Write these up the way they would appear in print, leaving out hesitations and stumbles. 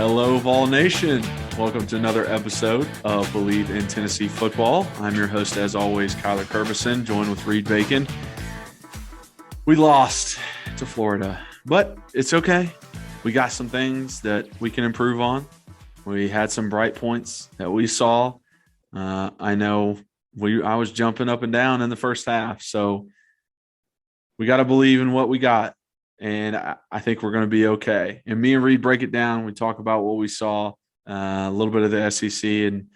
Hello, Vol Nation. Welcome to another episode of Believe in Tennessee Football. I'm your host, as always, Kyler Kerbyson, joined with Reed Bacon. We lost to Florida, but it's okay. We got some things that we can improve on. We had some bright points that we saw. I know I was jumping up and down in the first half, so we got to believe in what we got. And I think we're going to be okay. And me and Reed break it down. We talk about what we saw, a little bit of the SEC and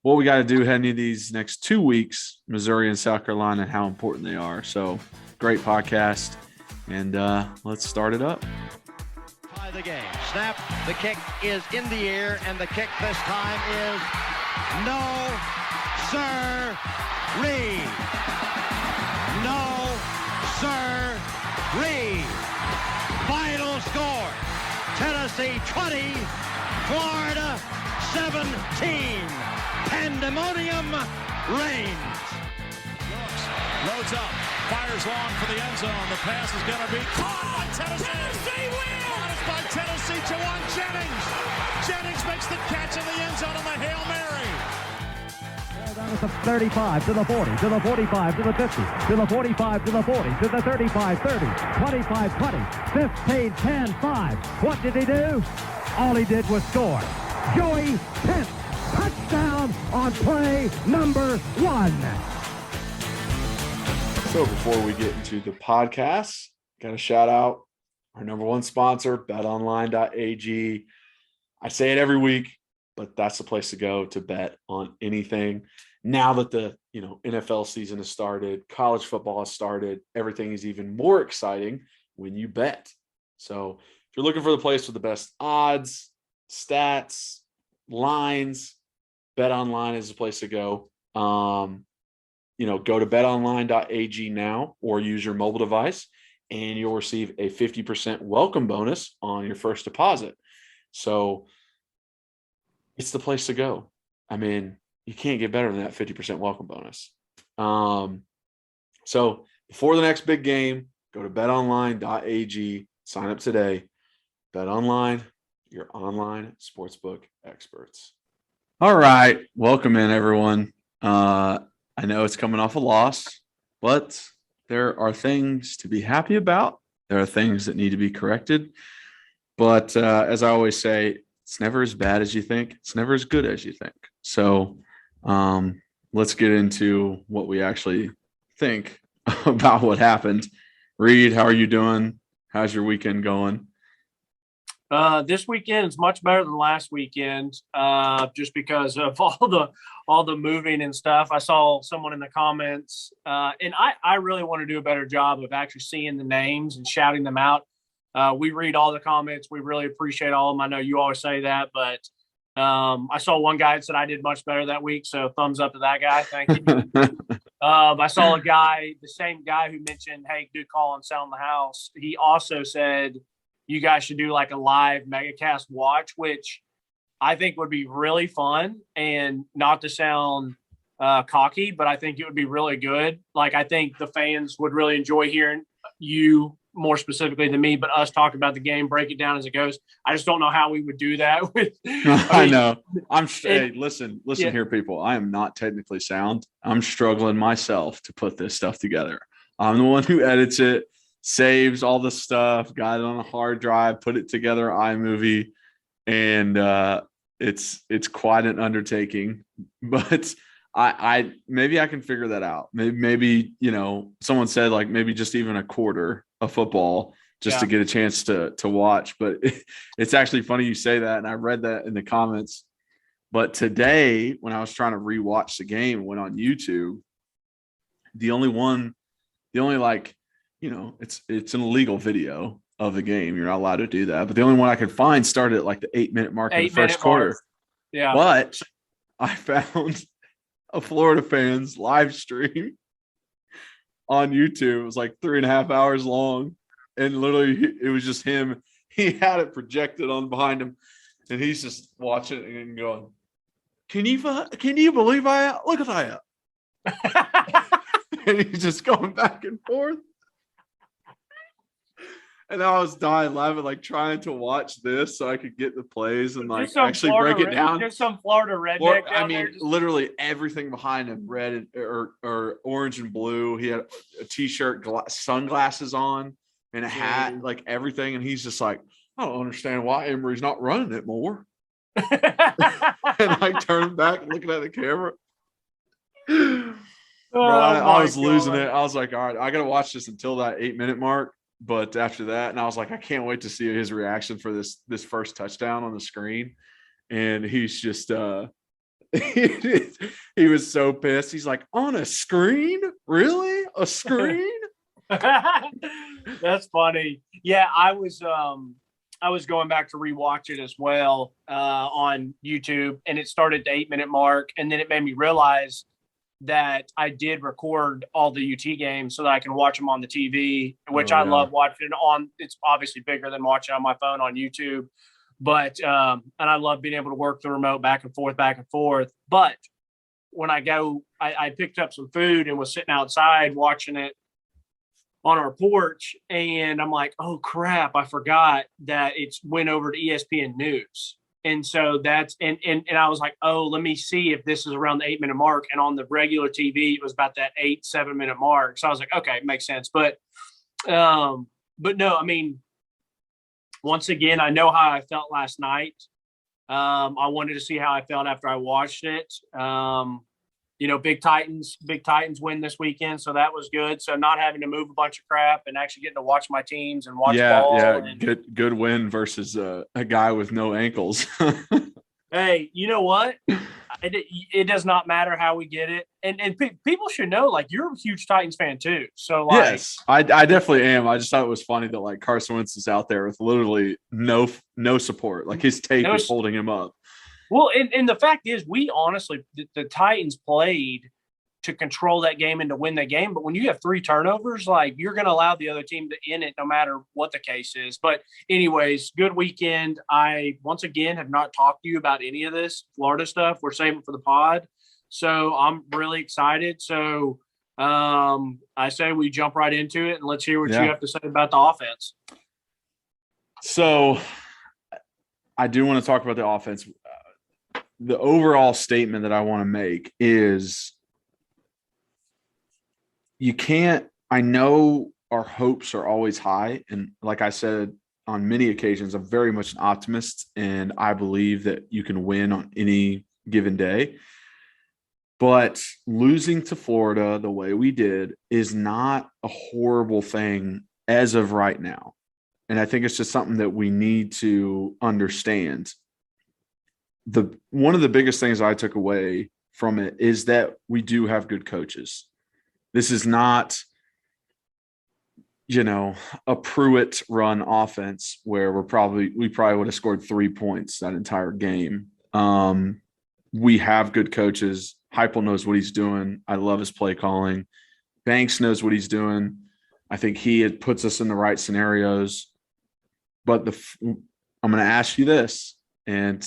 what we got to do heading into these next 2 weeks, Missouri and South Carolina, and how important they are. So great podcast. And let's start it up. By the game. Snap. The kick is in the air, and the kick this time is no, sir, Reed. No, sir, Reed. Final score, Tennessee 20, Florida 17. Pandemonium reigns. Loads up, fires long for the end zone. The pass is going to be caught by Tennessee. Tennessee wins! Caught it by Tennessee to Jennings. Jennings makes the catch in the end zone on the Hail Mary. Down at the 35, to the 40, to the 45, to the 50, to the 45, to the 40, to the 35, 30, 25, 20, 15, 10, 5. What did he do? All he did was score. Joey Pence, touchdown on play number 1. So before we get into the podcast, got to shout out our number one sponsor, betonline.ag. I say it every week, but that's the place to go to bet on anything. Now that the NFL season has started, college football has started, everything is even more exciting when you bet. So if you're looking for the place with the best odds, stats, lines, BetOnline is the place to go. Go to betonline.ag now or use your mobile device, and you'll receive a 50% welcome bonus on your first deposit. So it's the place to go. I mean, you can't get better than that 50% welcome bonus. So before the next big game, go to betonline.ag, sign up today. BetOnline, your online sportsbook experts. All right. Welcome in, everyone. I know it's coming off a loss, but there are things to be happy about. There are things that need to be corrected. But as I always say, it's never as bad as you think. It's never as good as you think. So let's get into what we actually think about what happened. Reed, how are you doing? How's your weekend going? This weekend is much better than last weekend, just because of all the moving and stuff. I saw someone in the comments, and I really want to do a better job of actually seeing the names and shouting them out. We read all the comments. We really appreciate all of them. I know you always say that, but I saw one guy that said I did much better that week, so thumbs up to that guy. Thank you. I saw the same guy who mentioned, hey, good call on Sound the House. He also said you guys should do like a live megacast watch, which I think would be really fun, and not to sound cocky, but I think it would be really good. Like, I think the fans would really enjoy hearing you more specifically than me, but us talk about the game, break it down as it goes. I just don't know how we would do that. I know. Hey, listen here, people. I am not technically sound. I'm struggling myself to put this stuff together. I'm the one who edits it, saves all the stuff, got it on a hard drive, put it together iMovie, and it's quite an undertaking. But I maybe I can figure that out. Maybe someone said like maybe just even a quarter of football just to get a chance to watch. But it's actually funny you say that, and I read that in the comments. But today, when I was trying to rewatch the game and went on YouTube, it's an illegal video of the game. You're not allowed to do that. But the only one I could find started at like the 8-minute mark of the first quarter. Yeah. But I found a Florida fans live stream on YouTube. It was like 3.5 hours long. And literally it was just him. He had it projected on behind him. And he's just watching it and going, Can you believe look at that? And he's just going back and forth. And I was dying laughing, like trying to watch this so I could get the plays and like Just some actually Florida break it down. Just some Florida redneck Or, down I there. mean, literally everything behind him, red and, or orange and blue. He had a t-shirt, sunglasses on, and a hat, like everything. And he's just like, I don't understand why Emory's not running it more. And I turned back looking at the camera. Bro, I was losing it. I was like, all right, I got to watch this until that 8-minute mark. But after that, and I was like, I can't wait to see his reaction for this first touchdown on the screen. And he's just he was so pissed. He's like, on a screen? Really? A screen? That's funny. Yeah, I was going back to rewatch it as well on YouTube, and it started the 8-minute mark, and then it made me realize that I did record all the UT games so that I can watch them on the TV, which I love watching on. It's obviously bigger than watching on my phone on YouTube, but and I love being able to work the remote back and forth. But when I go, I picked up some food and was sitting outside watching it on our porch, and I'm like, oh crap, I forgot that it's went over to ESPN News. And so that's and I was like, oh, let me see if this is around the 8-minute mark. And on the regular TV, it was about that 7-minute mark. So I was like, okay, makes sense. But no, I mean, once again, I know how I felt last night. I wanted to see how I felt after I watched it. Big Titans win this weekend, so that was good. So not having to move a bunch of crap and actually getting to watch my teams and watch ball. Yeah, good win versus a guy with no ankles. Hey, you know what? It does not matter how we get it, and people should know, like, you're a huge Titans fan too. So like, yes, I definitely am. I just thought it was funny that like Carson Wentz is out there with literally no support, like his tape is holding him up. Well, and the fact is, we honestly, the Titans played to control that game and to win that game. But when you have 3 turnovers, like, you're going to allow the other team to end it no matter what the case is. But anyways, good weekend. I, once again, have not talked to you about any of this Florida stuff. We're saving for the pod. So I'm really excited. So I say we jump right into it and let's hear what you have to say about the offense. So I do want to talk about the offense. The overall statement that I want to make is I know our hopes are always high. And like I said, on many occasions, I'm very much an optimist, and I believe that you can win on any given day. But losing to Florida the way we did is not a horrible thing as of right now. And I think it's just something that we need to understand. One of the biggest things I took away from it is that we do have good coaches. This is not, a Pruitt run offense where we probably would have scored 3 points that entire game. We have good coaches. Heupel knows what he's doing. I love his play calling. Banks knows what he's doing. I think he puts us in the right scenarios. But I'm going to ask you this, and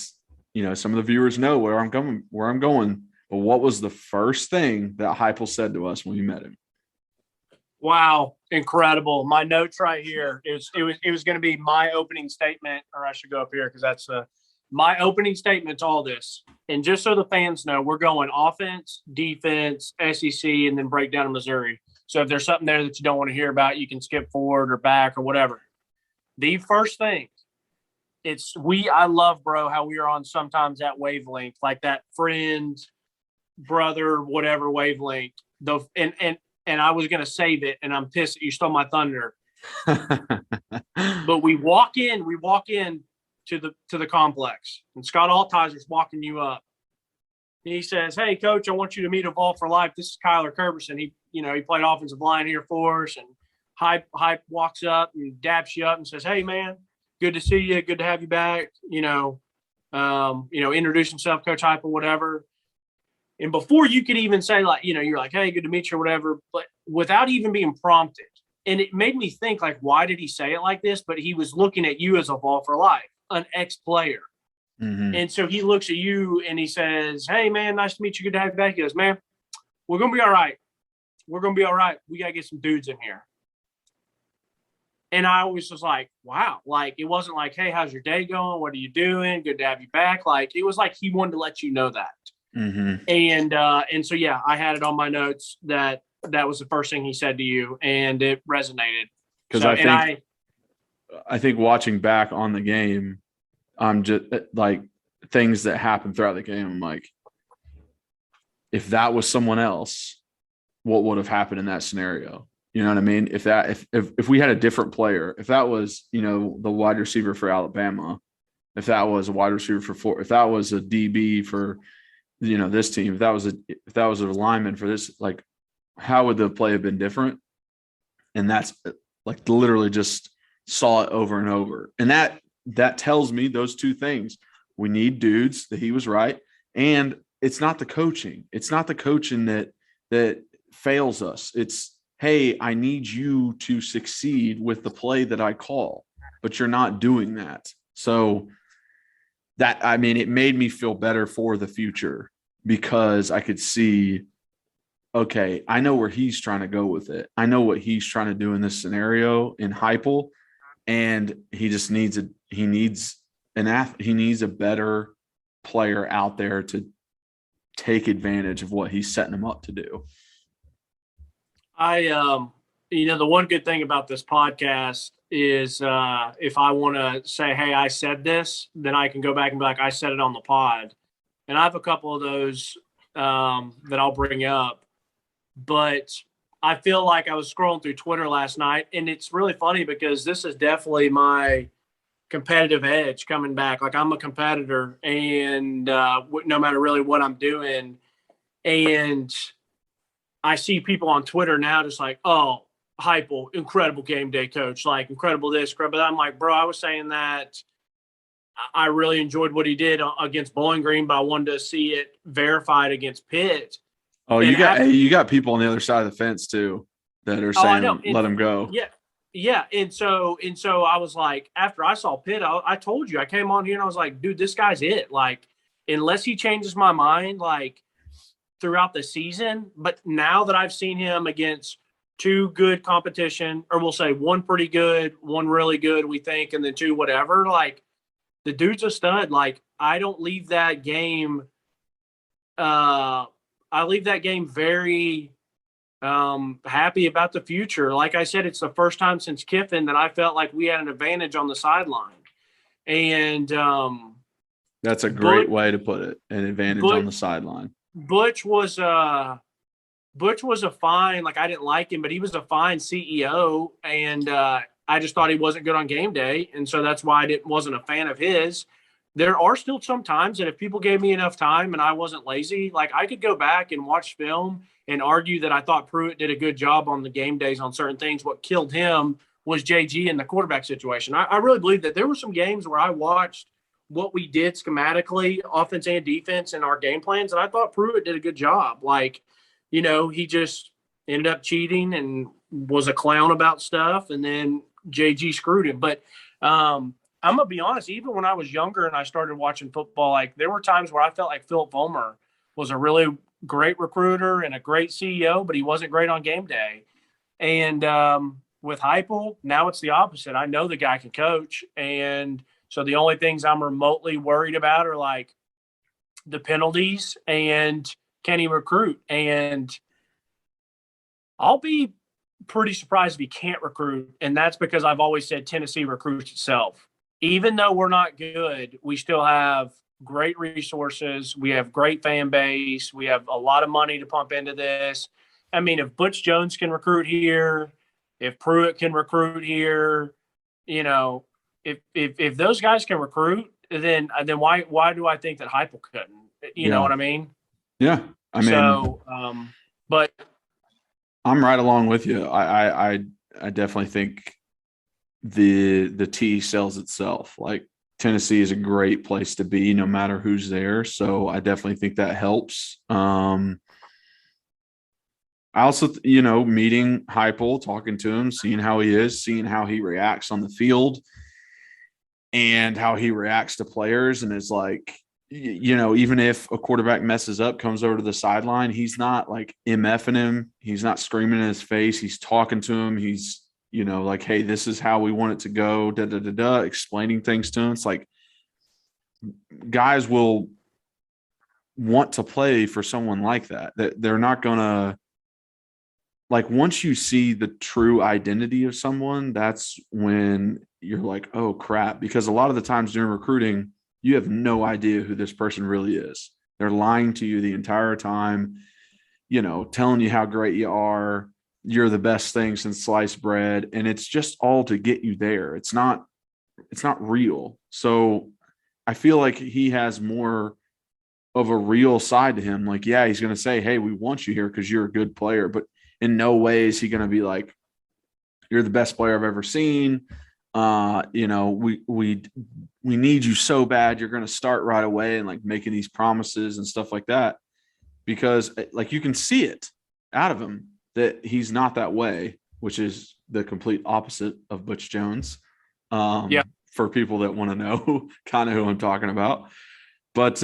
some of the viewers know where I'm going. But what was the first thing that Heupel said to us when we met him? Wow, incredible! My notes right here. It was going to be my opening statement, or I should go up here because that's my opening statement to all this. And just so the fans know, we're going offense, defense, SEC, and then break down to Missouri. So if there's something there that you don't want to hear about, you can skip forward or back or whatever. The first thing. I love, bro, how we are on sometimes that wavelength, like that friend, brother, whatever wavelength. And I was going to save it, and I'm pissed that you stole my thunder. But we walk in to the complex, and Scott Altizer's walking you up. And he says, "Hey, coach, I want you to meet a Ball for Life. This is Kyler Kerberson. He played offensive line here for us." And Hype walks up and daps you up and says, "Hey, man, good to see you. Good to have you back. Introduce himself, Coach Hype or whatever." And before you could even say, like, you're like, "Hey, good to meet you," or whatever, but without even being prompted. And it made me think, like, why did he say it like this? But he was looking at you as a Ball for Life, an ex-player. Mm-hmm. And so he looks at you and he says, "Hey, man, nice to meet you. Good to have you back." He goes, "Man, we're going to be all right. We're going to be all right. We got to get some dudes in here." And I always was like, wow, like it wasn't like, hey, how's your day going? What are you doing? Good to have you back. Like it was like he wanted to let you know that. Mm-hmm. And so yeah, I had it on my notes that was the first thing he said to you, and it resonated. Because I think watching back on the game, I'm just like things that happened throughout the game. I'm like, if that was someone else, what would have happened in that scenario? You know what I mean? If we had a different player, if that was, the wide receiver for Alabama, if that was a wide receiver for four, if that was a DB for, this team, if that was a lineman for this, like, how would the play have been different? And that's like literally just saw it over and over. And that tells me those two things. We need dudes, that he was right. And it's not the coaching. It's not the coaching that fails us. It's, hey, I need you to succeed with the play that I call, but you're not doing that. So it made me feel better for the future because I could see, okay, I know where he's trying to go with it. I know what he's trying to do in this scenario in Heupel, and he just needs a better player out there to take advantage of what he's setting him up to do. The one good thing about this podcast is if I want to say, hey, I said this, then I can go back and be like, I said it on the pod. And I have a couple of those that I'll bring up. But I feel like I was scrolling through Twitter last night, and it's really funny because this is definitely my competitive edge coming back. Like I'm a competitor, and no matter really what I'm doing. And I see people on Twitter now just like, oh, Heupel, incredible game day coach, like incredible this, incredible that. I'm like, bro, I was saying that I really enjoyed what he did against Bowling Green, but I wanted to see it verified against Pitt. Oh, you got people on the other side of the fence too that are saying, let him go. Yeah. Yeah. And so I was like, after I saw Pitt, I told you, I came on here and I was like, dude, this guy's it. Like, unless he changes my mind, like, throughout the season. But now that I've seen him against two good competition, or we'll say one pretty good, one really good, we think, and then two whatever, like the dude's a stud. Like I don't leave that game. I leave that game very happy about the future. Like I said, it's the first time since Kiffin that I felt like we had an advantage on the sideline. And that's a great way to put it, an advantage on the sideline. Butch was a fine, like I didn't like him, but he was a fine CEO, and I just thought he wasn't good on game day, and so that's why I wasn't a fan of his. There are still some times that if people gave me enough time and I wasn't lazy, like I could go back and watch film and argue that I thought Pruitt did a good job on the game days on certain things. What killed him was JG in the quarterback situation. I really believe that there were some games where I watched what we did schematically, offense and defense, in our game plans, and I thought Pruitt did a good job. Like, he just ended up cheating and was a clown about stuff, and then JG screwed him. But I'm going to be honest, even when I was younger and I started watching football, like there were times where I felt like Philip Vollmer was a really great recruiter and a great CEO, but he wasn't great on game day. And with Heupel, now it's the opposite. I know the guy can coach, and so the only things I'm remotely worried about are like the penalties and can he recruit? And I'll be pretty surprised if he can't recruit. And that's because I've always said Tennessee recruits itself. Even though we're not good, we still have great resources. We have great fan base. We have a lot of money to pump into this. I mean, if Butch Jones can recruit here, if Pruitt can recruit here, if those guys can recruit, then why do I think that Heupel couldn't? You know what I mean? Yeah, I mean. So, but I'm right along with you. I definitely think the T sells itself. Like Tennessee is a great place to be, no matter who's there. So I definitely think that helps. I also, meeting Heupel, talking to him, seeing how he is, seeing how he reacts on the field, and how he reacts to players, and is like, even if a quarterback messes up, comes over to the sideline, he's not like MFing him. He's not screaming in his face. He's talking to him. He's like, hey, this is how we want it to go, explaining things to him. It's like guys will want to play for someone like that they're not gonna, like, once you see the true identity of someone, that's when you're like, oh crap, because a lot of the times during recruiting, you have no idea who this person really is. They're lying to you the entire time, telling you how great you are, you're the best thing since sliced bread, and it's just all to get you there. It's not real. So I feel like he has more of a real side to him. Like, yeah, he's going to say, hey, we want you here because you're a good player, but in no way is he going to be like, you're the best player I've ever seen. We need you so bad. You're going to start right away, and like making these promises and stuff like that, because like you can see it out of him that he's not that way, which is the complete opposite of Butch Jones. For people that want to know kind of who I'm talking about. But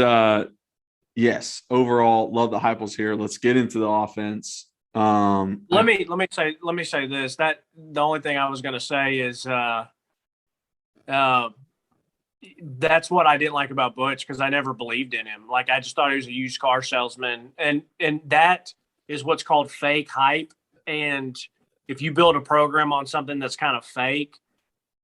yes, overall, love the Heupel's here. Let's get into the offense. Let me say this. That the only thing I was going to say is that's what I didn't like about Butch, because I never believed in him. Like, I just thought he was a used car salesman, and that is what's called fake hype. And if you build a program on something that's kind of fake,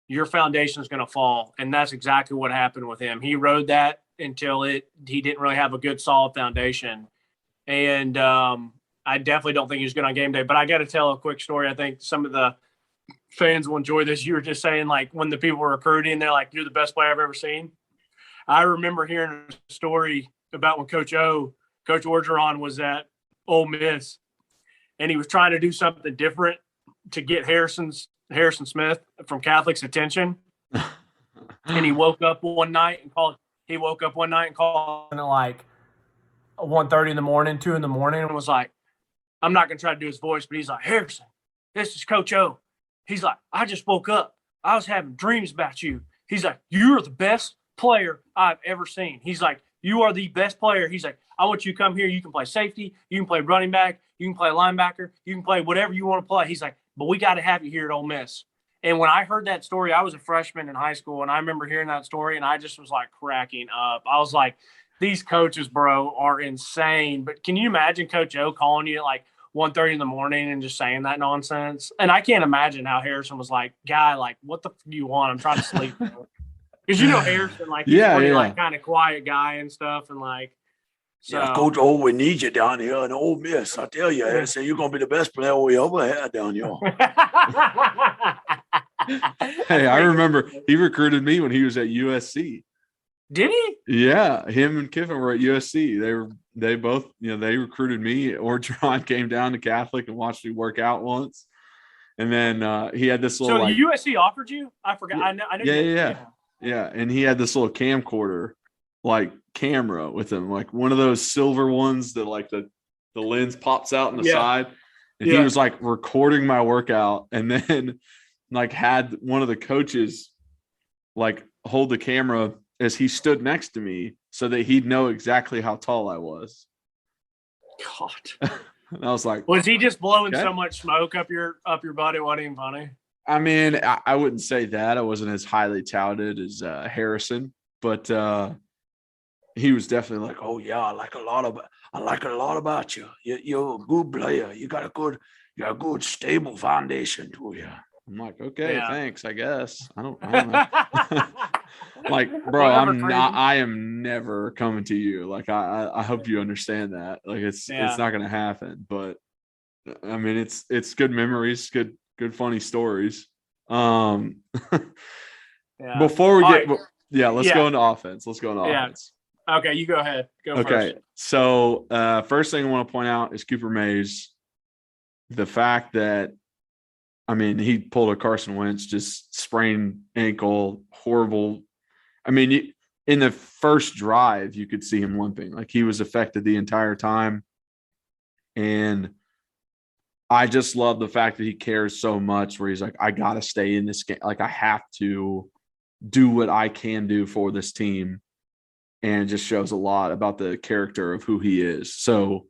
your foundation is going to fall. And that's exactly what happened with him. He rode that until he didn't really have a good, solid foundation. And I definitely don't think he was good on game day. But I got to tell a quick story. I think some of the fans will enjoy this. You were just saying, like, when the people were recruiting, they're like, you're the best player I've ever seen. I remember hearing a story about when Coach Orgeron was at Ole Miss, and he was trying to do something different to get Harrison Smith from Catholic's attention. And he woke up one night and called at like 1:30 in the morning, 2 in the morning, and was like, I'm not going to try to do his voice, but he's like, Harrison, this is Coach O. He's like, I just woke up. I was having dreams about you. He's like, you're the best player I've ever seen. He's like, you are the best player. He's like, I want you to come here. You can play safety. You can play running back. You can play linebacker. You can play whatever you want to play. He's like, but we got to have you here at Ole Miss. And when I heard that story, I was a freshman in high school, and I remember hearing that story, and I just was like cracking up. I was like, these coaches, bro, are insane. But can you imagine Coach O calling you at like 1:30 in the morning and just saying that nonsense? And I can't imagine how Harrison was like, guy, like, what the f do you want? I'm trying to sleep. Because Harrison, like, he's pretty like kind of quiet guy and stuff, and like, so. Yeah, Coach O, we need you down here in Ole Miss. I tell you, Harrison, you're gonna be the best player we ever had down here. Hey, I remember he recruited me when he was at USC. Did he? Yeah, him and Kiffin were at USC. They both, they recruited me. Orgeron came down to Catholic and watched me work out once, and then he had this little. So USC offered you? I forgot. Yeah, I know. Yeah, and he had this little camcorder, like, camera with him, like one of those silver ones that like the lens pops out on the side. And he was like recording my workout, and then like had one of the coaches like hold the camera as he stood next to me so that he'd know exactly how tall I was. God. And I was like, was he just blowing so much smoke up your butt? It wasn't even funny. I mean, I wouldn't say that. I wasn't as highly touted as Harrison, but he was definitely like, oh yeah, I like a lot about you. You're a good player. You got a good stable foundation to you. I'm like, okay, thanks, I guess. I don't know. Like, bro, I am never coming to you. Like, I hope you understand that. Like, it's not gonna happen. But I mean, it's good memories, good funny stories. Before we let's go into offense. Offense. Okay, you go ahead. Okay, first. So first thing I want to point out is Cooper Mays. The fact that, I mean, he pulled a Carson Wentz, just sprained ankle, horrible. I mean, in the first drive, you could see him limping. Like, he was affected the entire time. And I just love the fact that he cares so much, where he's like, I got to stay in this game. Like, I have to do what I can do for this team. And it just shows a lot about the character of who he is. So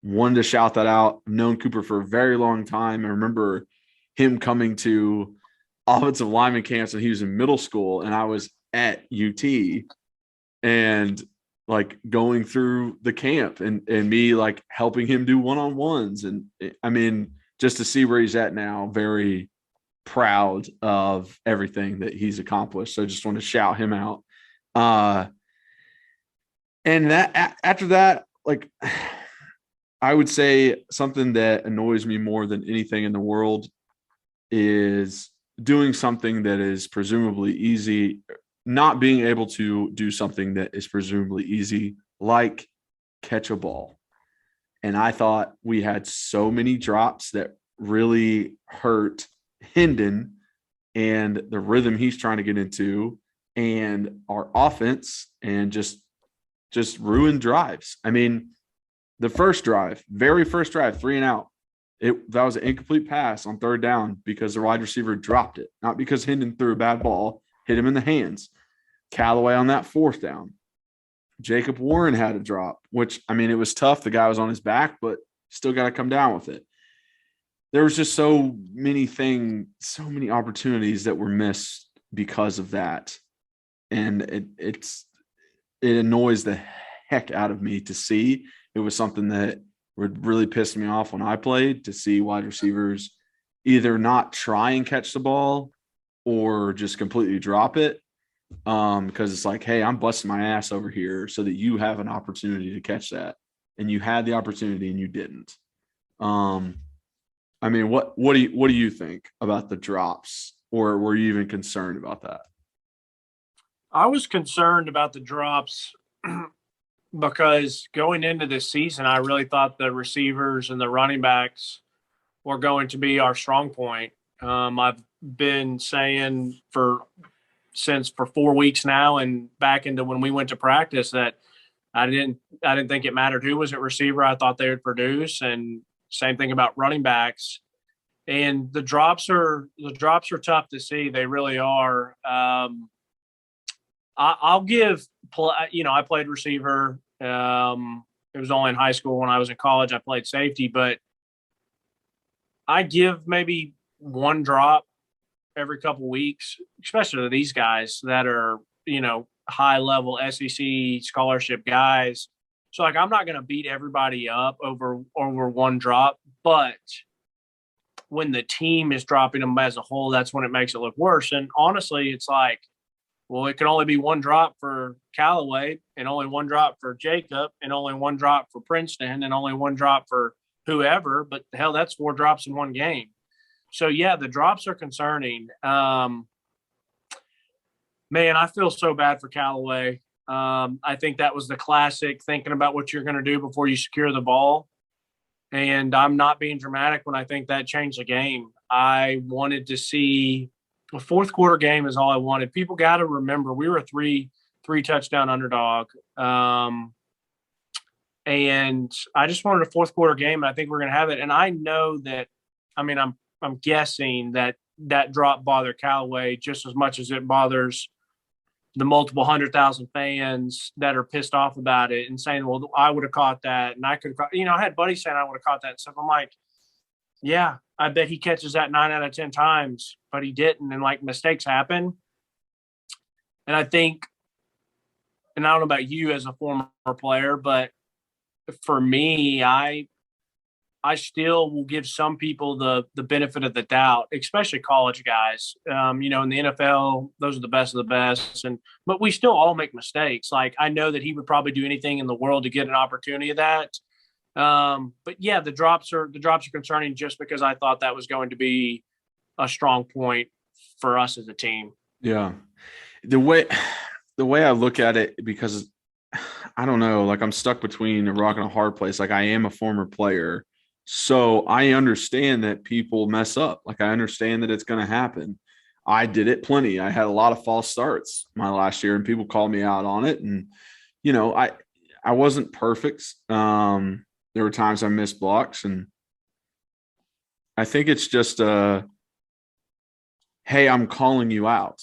wanted to shout that out. I've known Cooper for a very long time. I remember him coming to offensive lineman camps when he was in middle school, and I was at UT, and like going through the camp and me like helping him do one-on-ones. And I mean, just to see where he's at now, very proud of everything that he's accomplished. So I just want to shout him out. And that after that, like, I would say something that annoys me more than anything in the world is doing something that is presumably easy, not being able to do something that is presumably easy, like catch a ball. And I thought we had so many drops that really hurt Hendon and the rhythm he's trying to get into and our offense, and just ruined drives. I mean, the first drive, very first drive, 3 and out, that was an incomplete pass on 3rd down because the wide receiver dropped it, not because Hendon threw a bad ball, hit him in the hands. Callaway on that 4th down. Jacob Warren had a drop, which, I mean, it was tough. The guy was on his back, but still got to come down with it. There was just so many opportunities that were missed because of that. And it annoys the heck out of me to see. It was something that would really piss me off when I played, to see wide receivers either not try and catch the ball or just completely drop it. Because it's like, hey, I'm busting my ass over here so that you have an opportunity to catch that. And you had the opportunity and you didn't. I mean, what do you think about the drops, or were you even concerned about that? I was concerned about the drops because going into this season, I really thought the receivers and the running backs were going to be our strong point. I've been saying for 4 weeks now, and back into when we went to practice, that I didn't think it mattered who was at receiver. I thought they would produce, and same thing about running backs. And the drops are tough to see. They really are. I'll give, I played receiver. It was only in high school. When I was in college, I played safety, but I give maybe one drop every couple weeks, especially to these guys that are, high level SEC scholarship guys. So like, I'm not going to beat everybody up over one drop, but when the team is dropping them as a whole, that's when it makes it look worse. And honestly, it's like, well, it can only be one drop for Callaway, and only one drop for Jacob, and only one drop for Princeton, and only one drop for whoever. But hell, that's 4 drops in one game. So yeah, the drops are concerning. Man, I feel so bad for Callaway. I think that was the classic thinking about what you're going to do before you secure the ball. And I'm not being dramatic when I think that changed the game. I wanted to see a 4th quarter game is all I wanted. People got to remember we were a three touchdown underdog. And I just wanted a 4th quarter game, and I think we're going to have it. And I know that, I mean, I'm guessing that drop bothered Callaway just as much as it bothers the multiple 100,000 fans that are pissed off about it and saying, well, I would have caught that. And I could have, I had buddies saying I would have caught that stuff. I'm like, yeah, I bet he catches that 9 out of 10 times, but he didn't. And like, mistakes happen. And I think, and I don't know about you as a former player, but for me, I still will give some people the benefit of the doubt, especially college guys. In the NFL, those are the best of the best. But we still all make mistakes. Like, I know that he would probably do anything in the world to get an opportunity of that. But yeah, the drops are concerning just because I thought that was going to be a strong point for us as a team. Yeah. The way I look at it, because I don't know, like, I'm stuck between a rock and a hard place. Like, I am a former player, so I understand that people mess up. Like, I understand that it's going to happen. I did it plenty. I had a lot of false starts my last year, and people called me out on it. And, I wasn't perfect. There were times I missed blocks, and I think it's just hey, I'm calling you out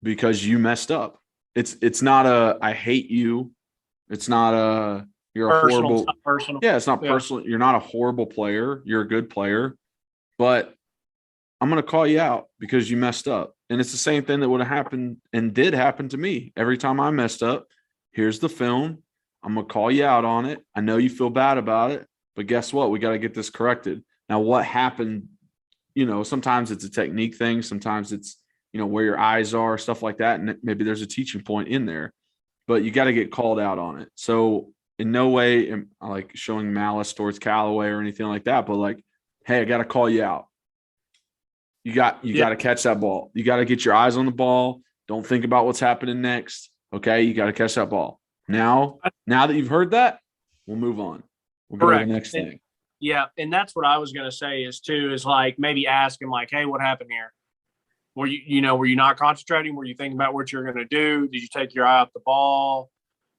because you messed up. It's not I hate you. It's not you're a Personal, horrible. it's not personal. Yeah, it's not personal. You're not a horrible player. You're a good player, but I'm going to call you out because you messed up. And it's the same thing that would have happened and did happen to me. Every time I messed up, here's the film. I'm going to call you out on it. I know you feel bad about it, but guess what? We got to get this corrected. Now, what happened, sometimes it's a technique thing. Sometimes it's, where your eyes are, stuff like that. And maybe there's a teaching point in there, but you got to get called out on it. So in no way am I like showing malice towards Callaway or anything like that, but like, hey, I got to call you out. You got to catch that ball. You got to get your eyes on the ball. Don't think about what's happening next. Okay. You got to catch that ball. Now that you've heard that, we'll move on. We'll go to the next thing. Yeah. And that's what I was going to say is like, maybe ask him like, hey, what happened here? Were you not concentrating? Were you thinking about what you're going to do? Did you take your eye off the ball?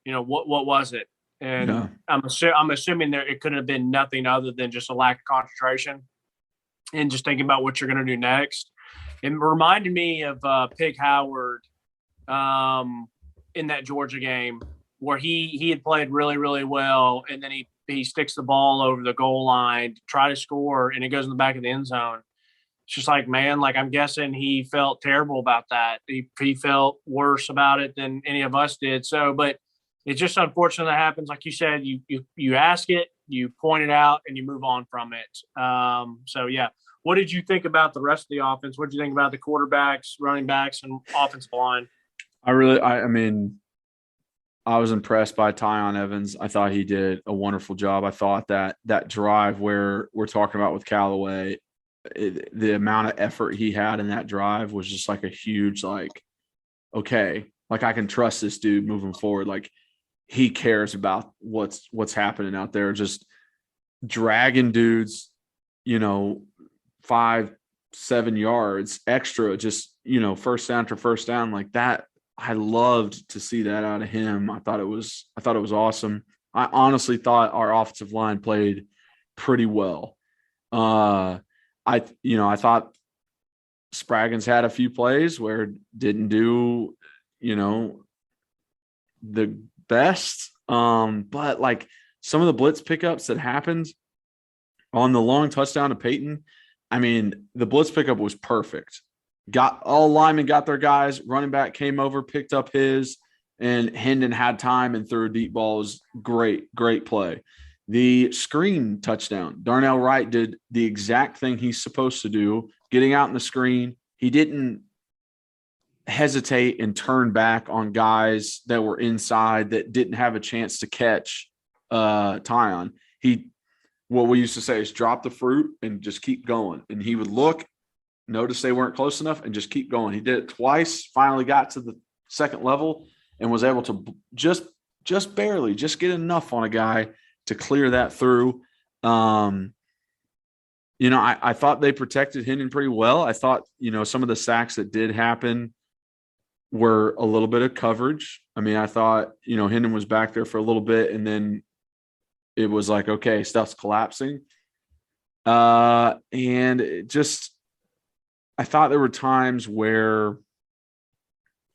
What was it? And I'm assuming there it could have been nothing other than just a lack of concentration and just thinking about what you're going to do next. It reminded me of Pig Howard in that Georgia game where he had played really, really well, and then he sticks the ball over the goal line to try to score, and it goes in the back of the end zone. It's just like, man, like I'm guessing he felt terrible about that. He felt worse about it than any of us did. So, but it's just unfortunate that happens. Like you said, you ask it, you point it out, and you move on from it. So yeah. What did you think about the rest of the offense? What did you think about the quarterbacks, running backs, and offensive line? I was impressed by Tyon Evans. I thought he did a wonderful job. I thought that drive where we're talking about with Callaway, the amount of effort he had in that drive was just like a huge, like, okay, like I can trust this dude moving forward. Like he cares about what's happening out there, just dragging dudes, 5-7 yards extra, just, first down to first down like that. I loved to see that out of him. I thought it was awesome. I honestly thought our offensive line played pretty well. I thought Spraggins had a few plays where it didn't do, the best. But like some of the blitz pickups that happened on the long touchdown to Peyton, I mean, the blitz pickup was perfect. All linemen got their guys. Running back came over, picked up his, and Hendon had time and threw a deep ball. It was great play. The screen touchdown, Darnell Wright did the exact thing he's supposed to do, getting out in the screen. He didn't hesitate and turn back on guys that were inside that didn't have a chance to catch Tyon. What we used to say is drop the fruit and just keep going. And he would look, notice they weren't close enough, and just keep going. He did it twice, finally got to the second level and was able to just barely get enough on a guy to clear that through. I thought they protected Hendon pretty well. I thought, some of the sacks that did happen were a little bit of coverage. I mean, I thought, Hendon was back there for a little bit, and then it was like, okay, stuff's collapsing. And it just, I thought there were times where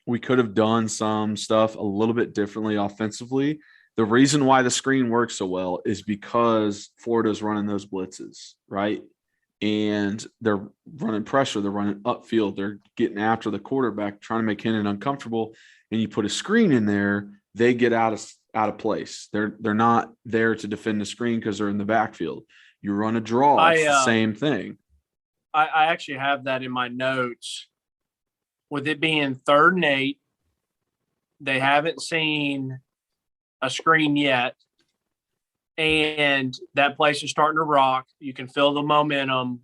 we could have done some stuff a little bit differently offensively. The reason why the screen works so well is because Florida's running those blitzes, right? And they're running pressure. They're running upfield. They're getting after the quarterback, trying to make Hendon uncomfortable. And you put a screen in there, they get out of place. They're not there to defend the screen because they're in the backfield. You run a draw, it's the same thing. I actually have that in my notes. With it being 3rd and 8, they haven't seen a screen yet, and that place is starting to rock. You can feel the momentum,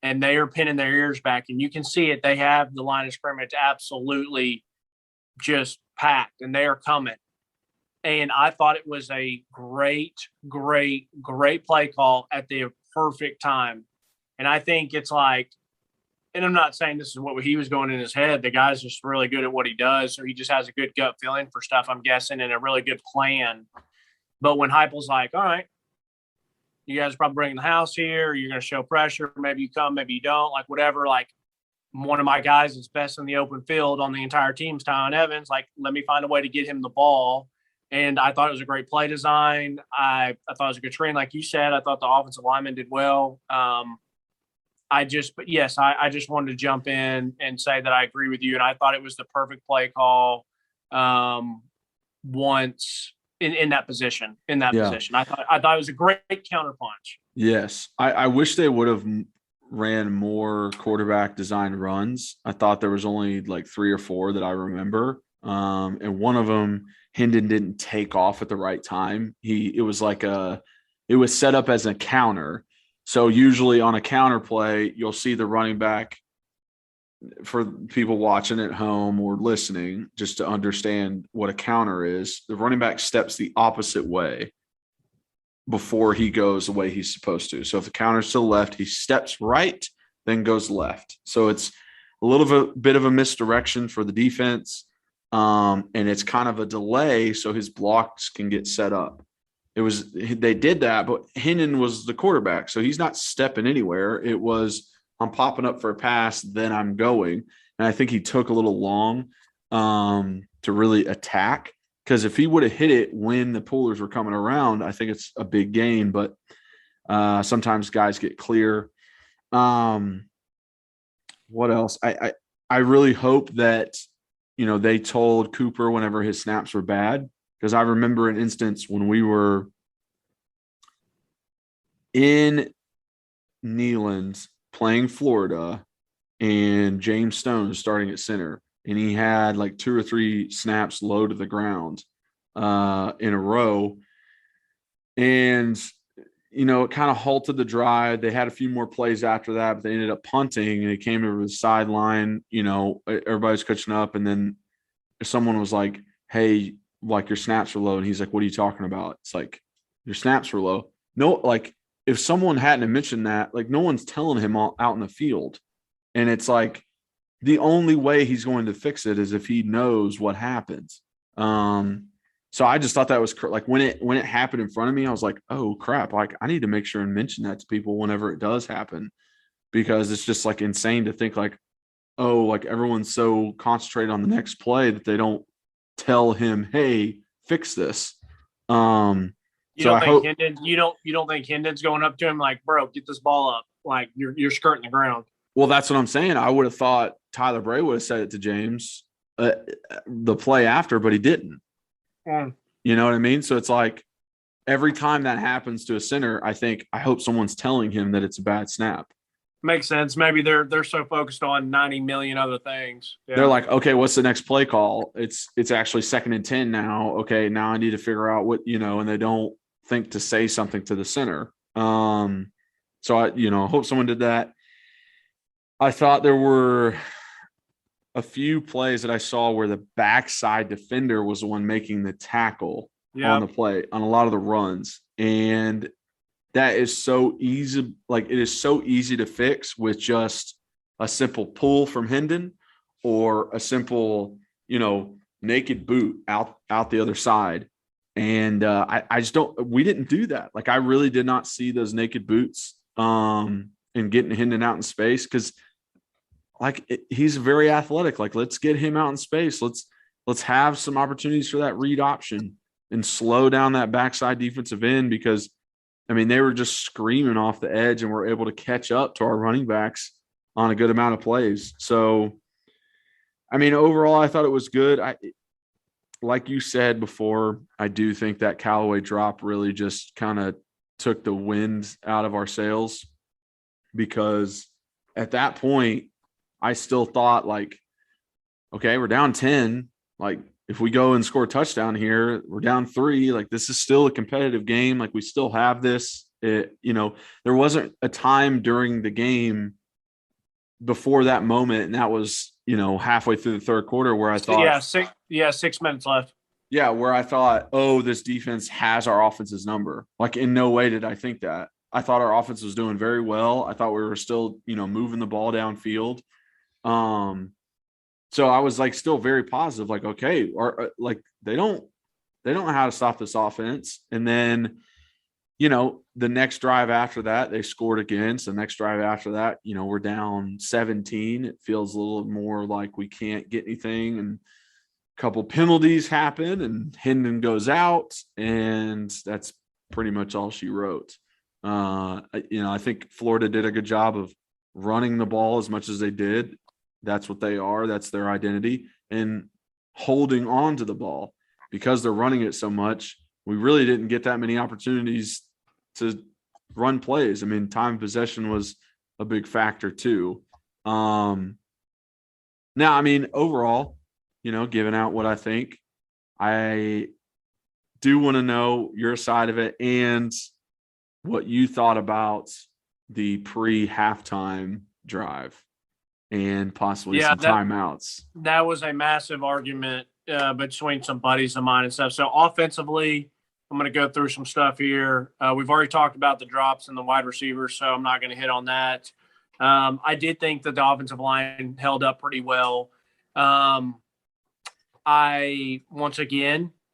and they are pinning their ears back, and you can see it. They have the line of scrimmage absolutely just packed, and they are coming. And I thought it was a great play call at the perfect time. And I think it's like, and I'm not saying this is what he was going in his head. The guy's just really good at what he does. So he just has a good gut feeling for stuff, I'm guessing, and a really good plan. But when Heupel's like, all right, you guys are probably bringing the house here. You're going to show pressure. Maybe you come, maybe you don't, like whatever. Like one of my guys is best in the open field on the entire team's Tyon Evans. Like, let me find a way to get him the ball. And I thought it was a great play design. I thought it was a good screen. Like you said, I thought the offensive lineman did well. but yes, I just wanted to jump in and say that I agree with you. And I thought it was the perfect play call once in that position, position. I thought it was a great counterpunch. Yes. I wish they would have ran more quarterback designed runs. I thought there was only like 3 or 4 that I remember. And one of them, Hendon didn't take off at the right time. It was set up as a counter. So usually on a counter play, you'll see the running back, for people watching at home or listening, just to understand what a counter is. The running back steps the opposite way before he goes the way he's supposed to. So if the counter's to the left, he steps right, then goes left. So it's a little bit of a misdirection for the defense. And it's kind of a delay so his blocks can get set up. They did that, but Hendon was the quarterback, so he's not stepping anywhere. It was, I'm popping up for a pass, then I'm going. And I think he took a little long to really attack, because if he would have hit it when the pullers were coming around, I think it's a big gain. But sometimes guys get clear. What else? I really hope that, they told Cooper whenever his snaps were bad, because I remember an instance when we were in Neyland playing Florida and James Stone was starting at center, and he had like 2 or 3 snaps low to the ground in a row. And, it kind of halted the drive. They had a few more plays after that, but they ended up punting, and it came over the sideline. Everybody's catching up. And then someone was like, hey, like, your snaps were low. And he's like, what are you talking about? It's like, your snaps were low. No, like, if someone hadn't mentioned that, like, no one's telling him out in the field. And it's like, the only way he's going to fix it is if he knows what happens. So I just thought that was like, when it happened in front of me, I was like, oh crap. Like, I need to make sure and mention that to people whenever it does happen, because it's just like insane to think like, oh, like, everyone's so concentrated on the next play that they don't tell him, hey, fix this. You don't think Hendon's going up to him like, bro, get this ball up, like you're skirting the ground? Well, that's what I'm saying. I would have thought Tyler Bray would have said it to James the play after, but he didn't. You know what I mean? So it's like, every time that happens to a center, I hope someone's telling him that it's a bad snap. Makes sense. Maybe they're so focused on 90 million other things. Yeah. They're like, okay, what's the next play call? It's actually 2nd and 10 now. Okay, now I need to figure out what, and they don't think to say something to the center. So I hope someone did that. I thought there were a few plays that I saw where the backside defender was the one making the tackle on the play, on a lot of the runs. And that is so easy. Like, it is so easy to fix with just a simple pull from Hendon, or a simple, naked boot out the other side. And I just we didn't do that. Like, I really did not see those naked boots and getting Hendon out in space, because he's very athletic. Like, let's get him out in space. Let's have some opportunities for that read option and slow down that backside defensive end, because they were just screaming off the edge and were able to catch up to our running backs on a good amount of plays. So, overall, I thought it was good. Like you said before, I do think that Callaway drop really just kind of took the wind out of our sails, because at that point, I still thought like, okay, we're down 10. Like, if we go and score a touchdown here, we're down 3. Like, this is still a competitive game. Like, we still have this. There wasn't a time during the game before that moment, and that was, halfway through the 3rd quarter, where I thought, 6 minutes left. Yeah, where I thought, oh, this defense has our offense's number. Like, in no way did I think that. I thought our offense was doing very well. I thought we were still, moving the ball downfield. So I was like still very positive, like, okay, or like they don't know how to stop this offense. And then, the next drive after that, they scored again. So the next drive after that, we're down 17. It feels a little more like we can't get anything. And a couple penalties happen, and Hendon goes out, and that's pretty much all she wrote. I think Florida did a good job of running the ball as much as they did. That's what they are. That's their identity. And holding on to the ball because they're running it so much. We really didn't get that many opportunities to run plays. I mean, time of possession was a big factor too. Now, I mean, overall, giving out what I think, I do want to know your side of it and what you thought about the pre-halftime drive and possibly some timeouts. That was a massive argument between some buddies of mine and stuff. So offensively, I'm going to go through some stuff here. We've already talked about the drops and the wide receivers, so I'm not going to hit on that. I did think that the offensive line held up pretty well.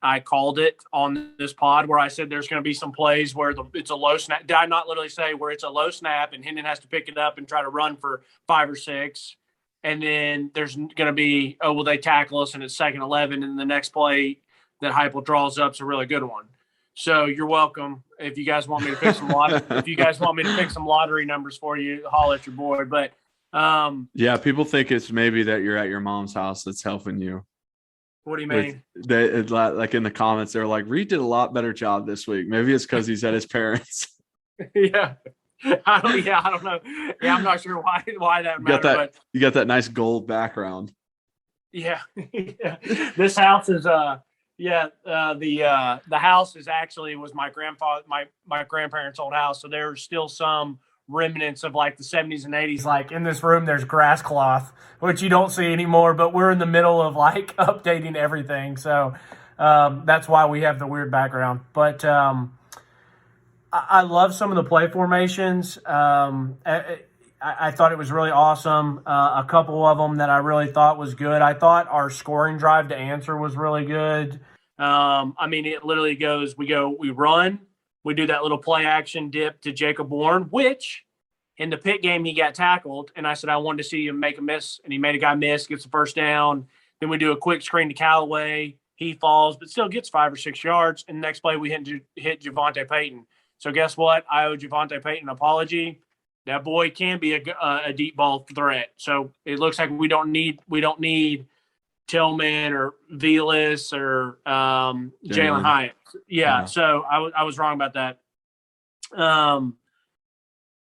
I called it on this pod where I said there's going to be some plays where it's a low snap. Did I not literally say where it's a low snap and Hendon has to pick it up and try to run for 5 or 6? And then there's going to be, will they tackle us and it's 2nd 11, and the next play that Heupel draws up is a really good one. So you're welcome. If you guys want me to pick some lottery numbers for you, holler at your boy. But yeah, people think it's maybe that you're at your mom's house that's helping you. What do you mean? Like in the comments, they're like, Reed did a lot better job this week. Maybe it's because he's at his parents. Yeah. I don't know. Yeah, I'm not sure why that matters. You got that nice gold background. Yeah. Yeah. This house is the house was my grandfather, my grandparents' old house. So there's still some remnants of like the 70s and 80s. Like in this room, there's grass cloth, which you don't see anymore, but we're in the middle of like updating everything. So that's why we have the weird background. But I love some of the play formations. I thought it was really awesome. A couple of them that I really thought was good. I thought our scoring drive to answer was really good. I mean, it literally goes, we run, we do that little play action dip to Jacob Bourne, which in the pit game, he got tackled. And I said, I wanted to see him make a miss. And he made a guy miss, gets the first down. Then we do a quick screen to Callaway. He falls, but still gets 5 or 6 yards. And the next play, we hit Javonte Payton. So guess what? I owe Javonte Payton an apology. That boy can be a deep ball threat. So it looks like we don't need Tillman or Velas or Jalen Hyatt. Yeah. So I was wrong about that.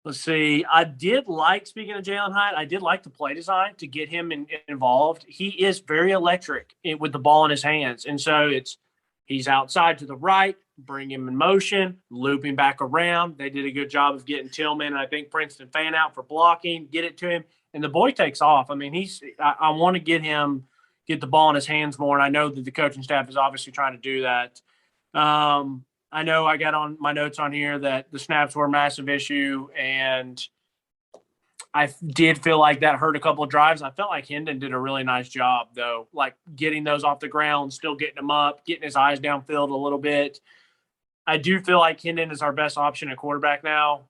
Let's see. Speaking of Jalen Hyatt, I did like the play design to get him involved. He is very electric with the ball in his hands. And so he's outside to the right, bring him in motion, looping back around. They did a good job of getting Tillman and I think Princeton Fan out for blocking, get it to him. And the boy takes off. I mean, I want to get the ball in his hands more. And I know that the coaching staff is obviously trying to do that. I know I got on my notes on here that the snaps were a massive issue, and I did feel like that hurt a couple of drives. I felt like Hendon did a really nice job, though, like getting those off the ground, still getting them up, getting his eyes downfield a little bit. I do feel like Hendon is our best option at quarterback now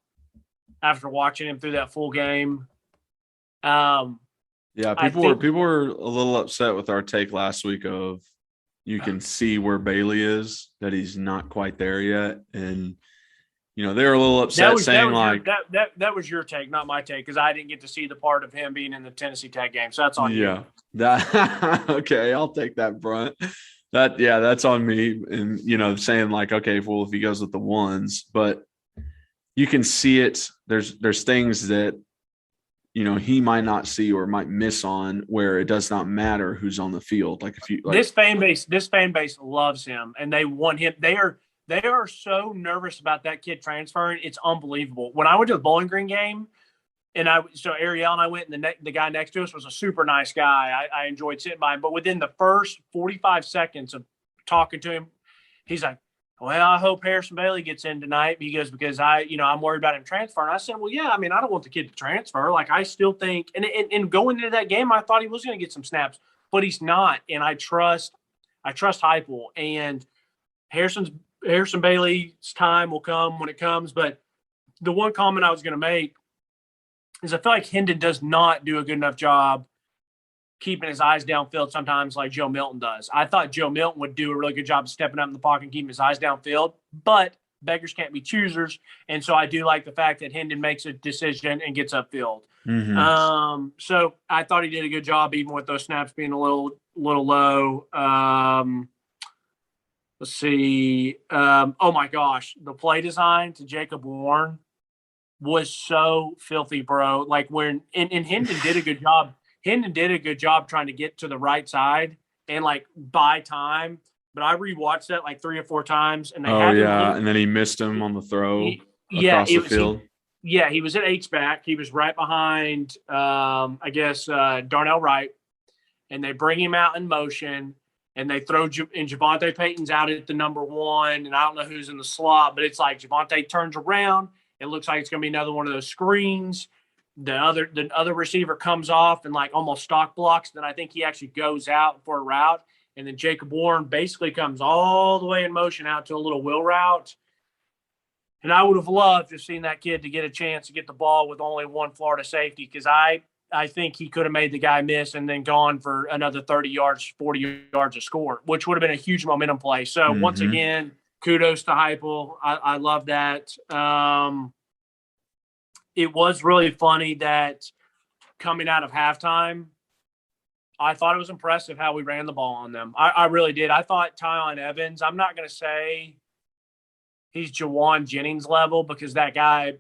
after watching him through that full game. Yeah, people were a little upset with our take last week of you can see where Bailey is, that he's not quite there yet. And, they were a little upset that was your take, not my take, because I didn't get to see the part of him being in the Tennessee Tech game. So that's on you. Okay, I'll take that brunt. That's on me. And, saying like, okay, well, if he goes with the ones, but you can see it. There's things that, he might not see or might miss on where it does not matter who's on the field. Like this fan base loves him and they want him. They are so nervous about that kid transferring. It's unbelievable. When I went to the Bowling Green game, so Ariel and I went, and the guy next to us was a super nice guy. I enjoyed sitting by him, but within the first 45 seconds of talking to him, he's like, well, I hope Harrison Bailey gets in tonight. He goes, because I'm worried about him transferring. I said, well, yeah, I mean, I don't want the kid to transfer. Like, I still think, and going into that game, I thought he was going to get some snaps, but he's not. And I trust Heupel, and Harrison Bailey's time will come when it comes. But the one comment I was going to make is I feel like Hendon does not do a good enough job keeping his eyes downfield sometimes like Joe Milton does. I thought Joe Milton would do a really good job of stepping up in the pocket and keeping his eyes downfield, but beggars can't be choosers. And so I do like the fact that Hendon makes a decision and gets upfield. So I thought he did a good job, even with those snaps being a little low. Let's see. Oh my gosh, the play design to Jacob Warren was so filthy, bro. Like when and Hendon did a good job. Hendon did a good job trying to get to the right side and like buy time. But I rewatched that like 3 or 4 times, and they had him. And then he missed him on the throw across the field. He was at H-back. He was right behind, Darnell Wright, and they bring him out in motion, and they throw and Javonte Payton's out at the number 1, and I don't know who's in the slot, but it's like Javonte turns around. It looks like it's going to be another one of those screens. The other receiver comes off and like almost stock blocks. Then I think he actually goes out for a route, and then Jacob Warren basically comes all the way in motion out to a little wheel route. And I would have loved to have seen that kid to get a chance to get the ball with only one Florida safety, because I think he could have made the guy miss and then gone for another 30 yards, 40 yards to score, which would have been a huge momentum play. So once again, kudos to Heupel. I love that. It was really funny that coming out of halftime, I thought it was impressive how we ran the ball on them. I really did. I thought Tyon Evans, I'm not going to say he's Jawan Jennings level, because that guy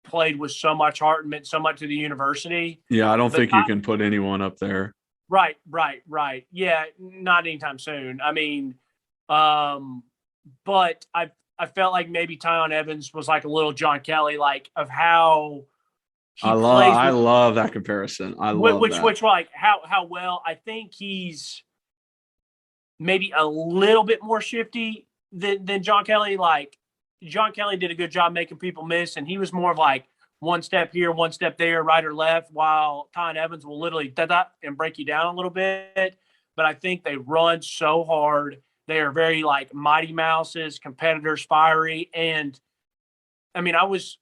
played with so much heart and meant so much to the university. Yeah, I don't think you can put anyone up there. Right. Yeah, not anytime soon. I mean, but I felt like maybe Tyon Evans was like a little John Kelly, like of how I love that comparison. Which like how well I think he's maybe a little bit more shifty than John Kelly. Like John Kelly did a good job making people miss, and he was more of like one step here, one step there, right or left, while Tyon Evans will literally and break you down a little bit. But I think they run so hard. They are very like Mighty Mouses, competitors, fiery. And I mean, I was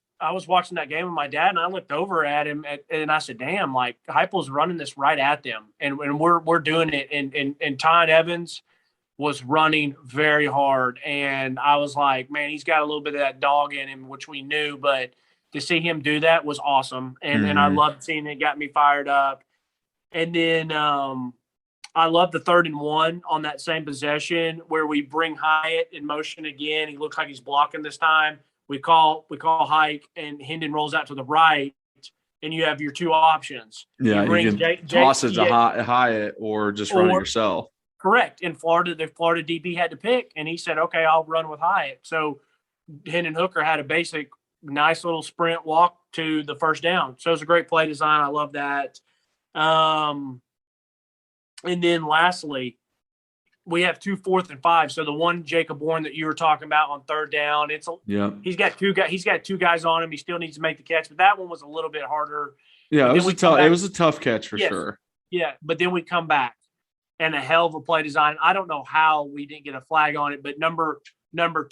watching that game with my dad, and I looked over at him and I said, damn, like Heupel's running this right at them. And we're doing it. And Tyon Evans was running very hard. And I was like, man, he's got a little bit of that dog in him, which we knew, but to see him do that was awesome. And I loved seeing it, got me fired up. And then I love the 3rd and 1 on that same possession where we bring Hyatt in motion again. He looks like he's blocking this time. We call Hike, and Hendon rolls out to the right, and you have your 2 options. Yeah, you can toss it to Hyatt or just run it yourself. Correct. In Florida, the Florida DB had to pick, and he said, okay, I'll run with Hyatt. So Hendon Hooker had a basic nice little sprint walk to the first down. So it was a great play design. I love that. And then lastly, we have 2 4th and 5. So the one Jacob Warren that you were talking about on 3rd down, he's got 2 guys on him. He still needs to make the catch, but that one was a little bit harder. Yeah, it was a tough catch for sure. Yeah, but then we come back and a hell of a play design. I don't know how we didn't get a flag on it, but number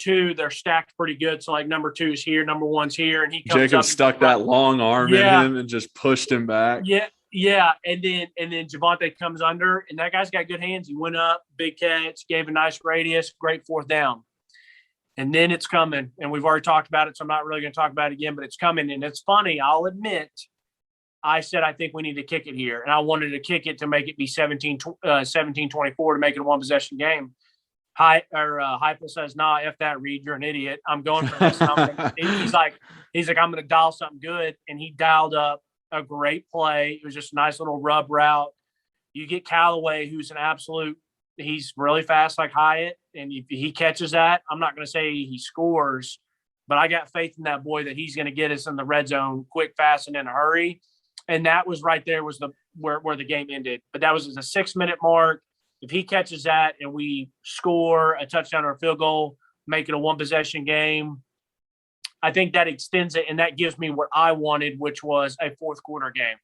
2, they're stacked pretty good. So like number 2 is here, number 1's here, and he comes Jacob up stuck that long arm in him and just pushed him back. Yeah, and then Javonte comes under, and that guy's got good hands. He went up, big catch, gave a nice radius, great 4th down. And then it's coming, and we've already talked about it, so I'm not really going to talk about it again, but it's coming. And it's funny, I'll admit, I said I think we need to kick it here, and I wanted to kick it to make it be 17-24 to make it a one-possession game. Heupel says, nah, F that, Reed, you're an idiot. I'm going for this. He's like, I'm going to dial something good, and he dialed up a great play. It was just a nice little rub route. You get Callaway, who's he's really fast like Hyatt, and if he catches that, I'm not going to say he scores, but I got faith in that boy that he's going to get us in the red zone quick, fast, and in a hurry. And that was right there was where the game ended. But that was the 6-minute mark. If he catches that and we score a touchdown or a field goal, make it a one-possession game, I think that extends it, and that gives me what I wanted, which was a 4th quarter game.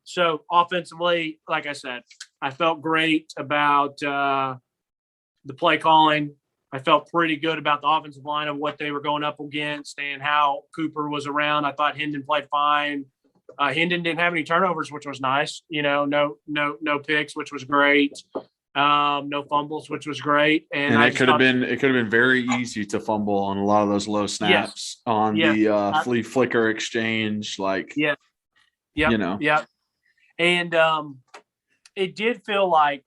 So offensively, like I said, I felt great about the play calling. I felt pretty good about the offensive line of what they were going up against and how Cooper was around. I thought Hendon played fine. Hendon didn't have any turnovers, which was nice. No picks, which was great. No fumbles, which was great. And it could have been very easy to fumble on a lot of those low snaps on the flea flicker exchange. Yeah. And it did feel like,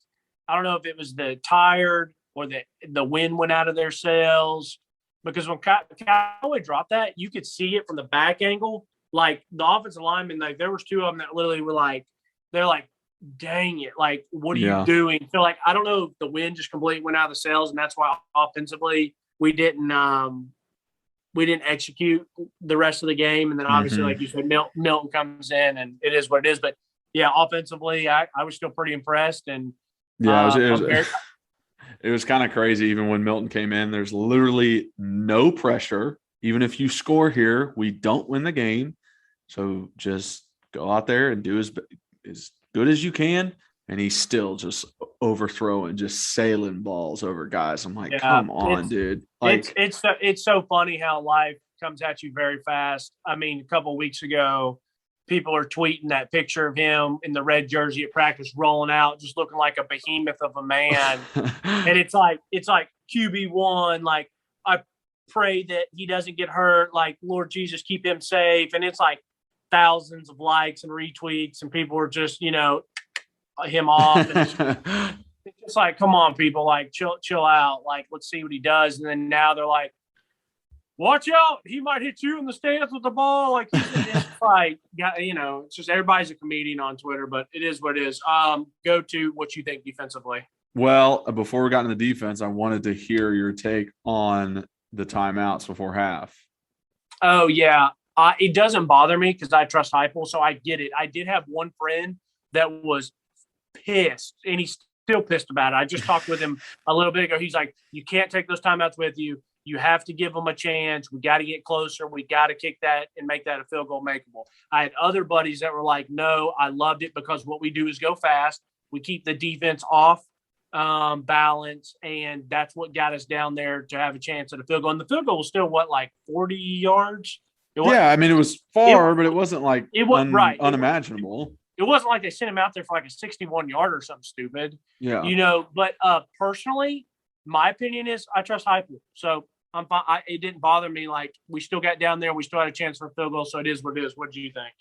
I don't know if it was the tired or the wind went out of their sails, because when Callaway dropped that, you could see it from the back angle. Like the offensive linemen, like there was two of them that literally were like, they're like, dang it, like what are you doing? So like, I don't know if the wind just completely went out of the sails, and that's why offensively we didn't execute the rest of the game. And then obviously, like you said, Milton comes in, and it is what it is. But yeah, offensively, I was still pretty impressed. And it was kind of crazy. Even when Milton came in, there's literally no pressure. Even if you score here, we don't win the game. So just go out there and do as good as you can. And he's still just overthrowing, just sailing balls over guys. I'm like, come on, dude. Like, it's so funny how life comes at you very fast. I mean, a couple of weeks ago, people are tweeting that picture of him in the red jersey at practice, rolling out, just looking like a behemoth of a man. And it's like QB1. Like, I pray that he doesn't get hurt. Like, Lord Jesus, keep him safe. And it's like thousands of likes and retweets, and people are just, him off. And it's just like, come on, people, like chill out. Like, let's see what he does. And then now they're like, watch out, he might hit you in the stance with the ball. Like, it's like, it's just everybody's a comedian on Twitter, but it is what it is. Go to what you think defensively. Well, before we got into the defense, I wanted to hear your take on the timeouts before half. Oh, yeah. It doesn't bother me because I trust Heupel, so I get it. I did have one friend that was pissed, and he's still pissed about it. I just talked with him a little bit ago. He's like, you can't take those timeouts with you. You have to give them a chance. We got to get closer. We got to kick that and make that a field goal makeable. I had other buddies that were like, no, I loved it because what we do is go fast. We keep the defense off balance, and that's what got us down there to have a chance at a field goal. And the field goal was still, 40 yards? I mean, it was far, but it wasn't like unimaginable. It wasn't like they sent him out there for like a 61-yard or something stupid. Yeah. But personally, my opinion is I trust Heupel. So I'm fine. It didn't bother me. Like, we still got down there. We still had a chance for a field goal. So it is what it is. What do you think?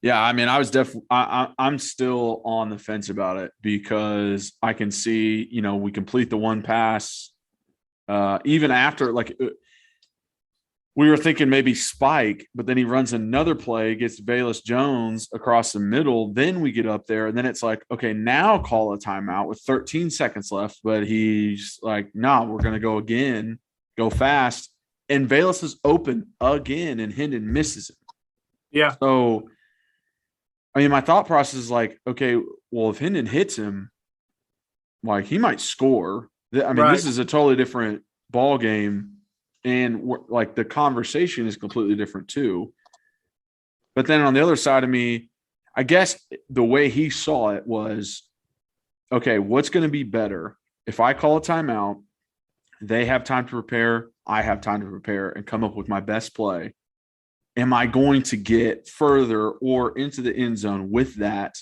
Yeah, I mean, I was definitely I'm still on the fence about it because I can see, we complete the one pass even after, like, we were thinking maybe spike, but then he runs another play, gets Velus Jones across the middle. Then we get up there, and then it's like, okay, now call a timeout with 13 seconds left. But he's like, no, we're going to go again, go fast. And Velus is open again, and Hendon misses him. Yeah. So, I mean, my thought process is like, okay, well, if Hendon hits him, like, he might score. I mean, This is a totally different ball game. And like the conversation is completely different too. But then on the other side of me, I guess the way he saw it was, okay, what's going to be better? If I call a timeout, they have time to prepare, I have time to prepare and come up with my best play. Am I going to get further or into the end zone with that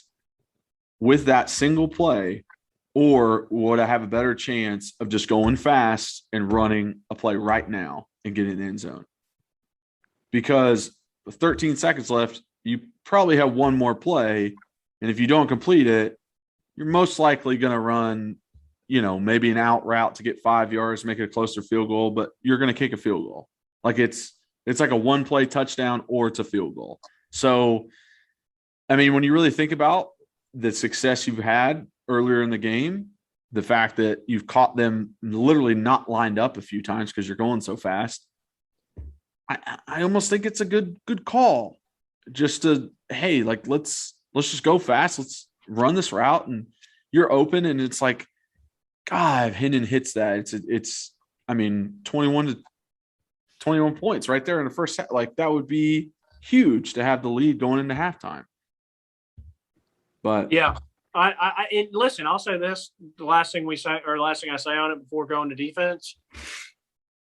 single play? Or would I have a better chance of just going fast and running a play right now and getting in the end zone? Because with 13 seconds left, you probably have one more play. And if you don't complete it, you're most likely going to run, maybe an out route to get 5 yards, make it a closer field goal, but you're going to kick a field goal. Like it's like a one play touchdown or it's a field goal. So, I mean, when you really think about the success you've had earlier in the game, the fact that you've caught them literally not lined up a few times because you're going so fast, I almost think it's a good call. Just to, hey, like let's just go fast, let's run this route, and you're open, and it's like, God, if Hendon hits that, it's 21 points right there in the first set. Like, that would be huge to have the lead going into halftime. But yeah. Listen, I'll say this, the last thing I say on it before going to defense,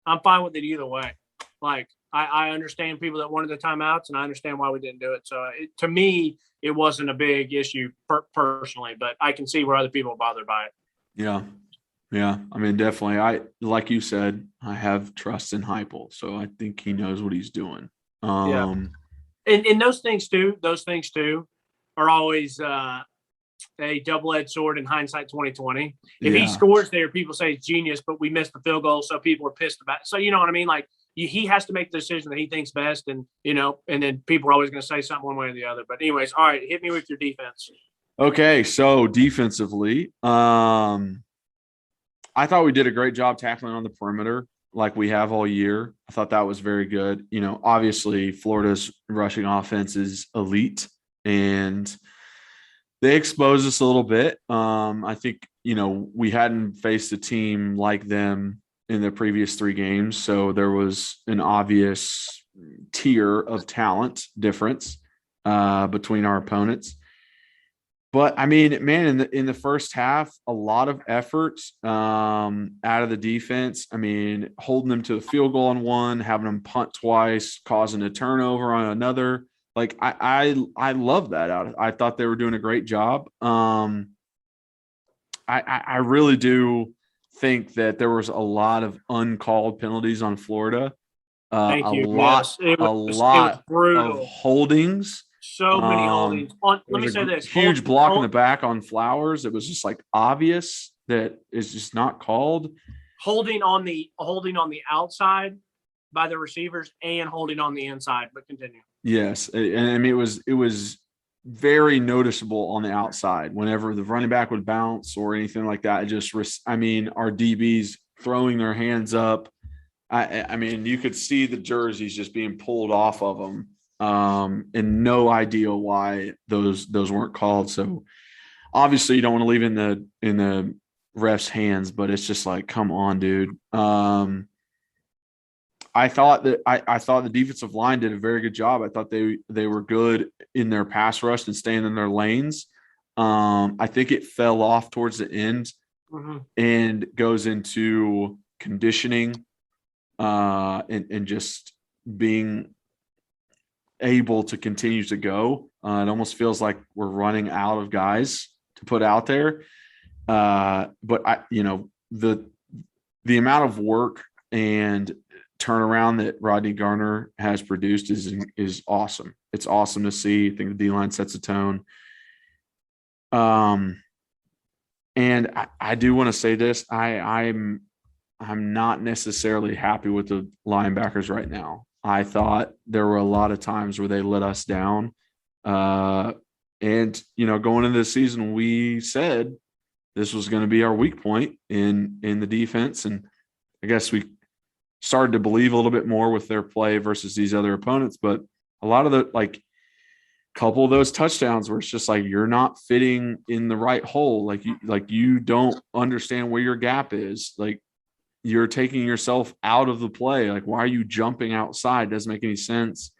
I'm fine with it either way. Like, I understand people that wanted the timeouts, and I understand why we didn't do it. So to me, it wasn't a big issue personally, but I can see where other people are bothered by it. Yeah. Yeah. I mean, definitely. Like you said, I have trust in Heupel. So I think he knows what he's doing. Yeah. And those things too are always a double-edged sword in hindsight 2020. If he scores there, people say it's genius, but we missed the field goal, so people are pissed about it. So you know what I mean? Like he has to make the decision that he thinks best, and and then people are always going to say something one way or the other. But anyways, all right, hit me with your defense. Okay, so defensively, I thought we did a great job tackling on the perimeter like we have all year. I thought that was very good. Obviously Florida's rushing offense is elite, and they exposed us a little bit. I think, we hadn't faced a team like them in the previous 3 games. So there was an obvious tier of talent difference between our opponents. But I mean, man, in the first half, a lot of effort out of the defense. I mean, holding them to the field goal on one, having them punt twice, causing a turnover on another. Like I love that out. I thought they were doing a great job. I really do think that there was a lot of uncalled penalties on Florida. Thank you. Lot of holdings. So many holdings. Let me say this: huge block in the back on Flowers. It was just like obvious that it's just not called. Holding on the outside by the receivers and holding on the inside. But continue. Yes, and I mean it was very noticeable on the outside whenever the running back would bounce or anything like that. It just, our DBs throwing their hands up. I mean, you could see the jerseys just being pulled off of them, and no idea why those weren't called. So obviously you don't want to leave in the ref's hands, but it's just like, come on, dude. I thought the defensive line did a very good job. I thought they were good in their pass rush and staying in their lanes. I think it fell off towards the end and goes into conditioning and just being able to continue to go. It almost feels like we're running out of guys to put out there. But the amount of work and turnaround that Rodney Garner has produced is awesome. It's awesome to see. I think the D-line sets a tone. And I do want to say this. I'm not necessarily happy with the linebackers right now. I thought there were a lot of times where they let us down. And going into the season, we said this was going to be our weak point in the defense. And I guess we started to believe a little bit more with their play versus these other opponents. But a lot of the couple of those touchdowns where it's just like you're not fitting in the right hole. You don't understand where your gap is. Like you're taking yourself out of the play. Like, why are you jumping outside? Doesn't make any sense.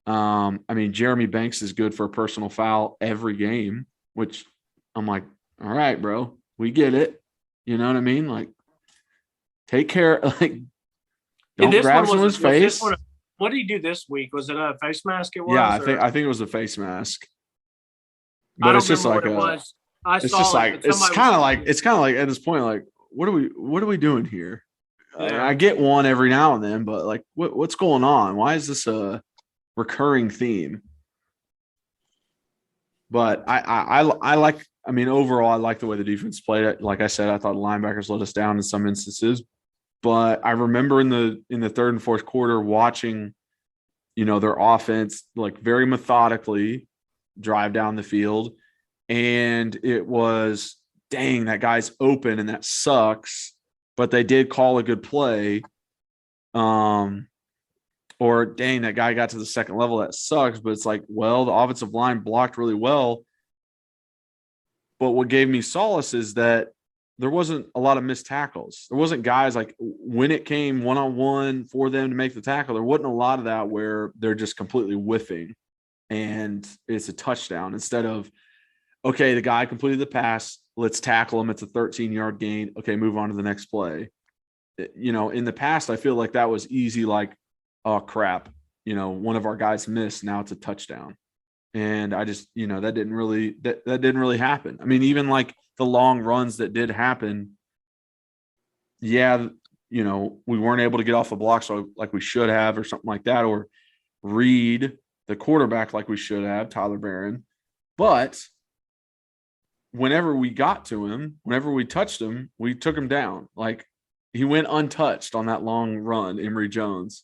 Jeremy Banks is good for a personal foul every game, which I'm like, all right, bro, we get it. You know what I mean? Like, take care. Don't grab someone's face. What did he do this week? Was it a face mask? It was. Yeah, I think it was a face mask. But it's just like it's kind of like at this point, like, what are we doing here? I get one every now and then, but like, what's going on? Why is this a recurring theme? But I like. I mean, overall, I like the way the defense played it. Like I said, I thought linebackers let us down in some instances. But I remember in the third and fourth quarter watching, their offense like very methodically drive down the field, and it was, dang, that guy's open and that sucks. But they did call a good play, or dang, that guy got to the second level, that sucks. But it's like, well, the offensive line blocked really well. But what gave me solace is that there wasn't a lot of missed tackles. There wasn't guys like when it came one-on-one for them to make the tackle, there wasn't a lot of that where they're just completely whiffing and it's a touchdown instead of, okay, the guy completed the pass, let's tackle him. It's a 13-yard gain. Okay, move on to the next play. In the past, I feel like that was easy. Like, oh crap, one of our guys missed. Now it's a touchdown. And I just, that didn't really happen. I mean, even like the long runs that did happen, yeah, we weren't able to get off the block so like we should have or something like that, or read the quarterback like we should have, Tyler Barron. But whenever we got to him, whenever we touched him, we took him down. Like he went untouched on that long run, Emory Jones,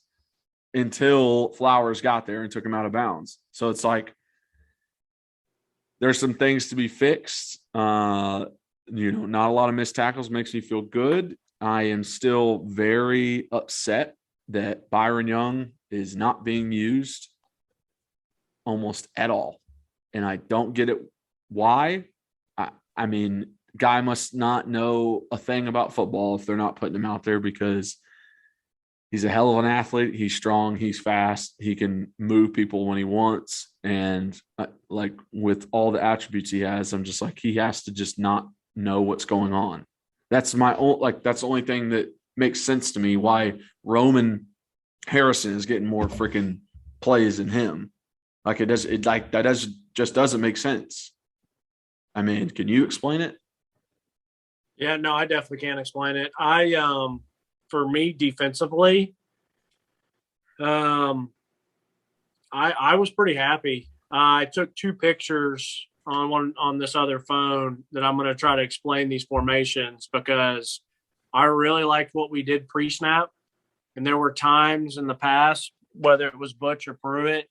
until Flowers got there and took him out of bounds. So it's like there's some things to be fixed. Not a lot of missed tackles makes me feel good. I am still very upset that Byron Young is not being used almost at all. And I don't get it why. I mean, guy must not know a thing about football if they're not putting him out there, because he's a hell of an athlete. He's strong. He's fast. He can move people when he wants. And like with all the attributes he has, I'm just like, he has to just not know what's going on. That's that's the only thing that makes sense to me why Roman Harrison is getting more freaking plays than him. Like just doesn't make sense. I mean, can you explain it? Yeah, no, I definitely can't explain it. For me defensively, I was pretty happy. I took 2 pictures on this other phone that I'm going to try to explain these formations, because I really liked what we did pre-snap. And there were times in the past, whether it was Butch or Pruitt,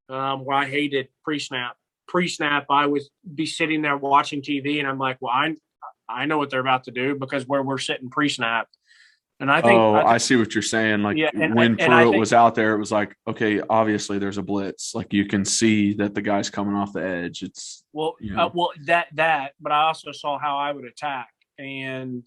where I hated pre-snap. Pre-snap, I would be sitting there watching TV, and I'm like, well, I know what they're about to do because we're sitting pre-snap. And I think I see what you're saying. Like when Pruitt was out there, it was like, okay, obviously there's a blitz. Like you can see that the guy's coming off the edge. It's but I also saw how I would attack, and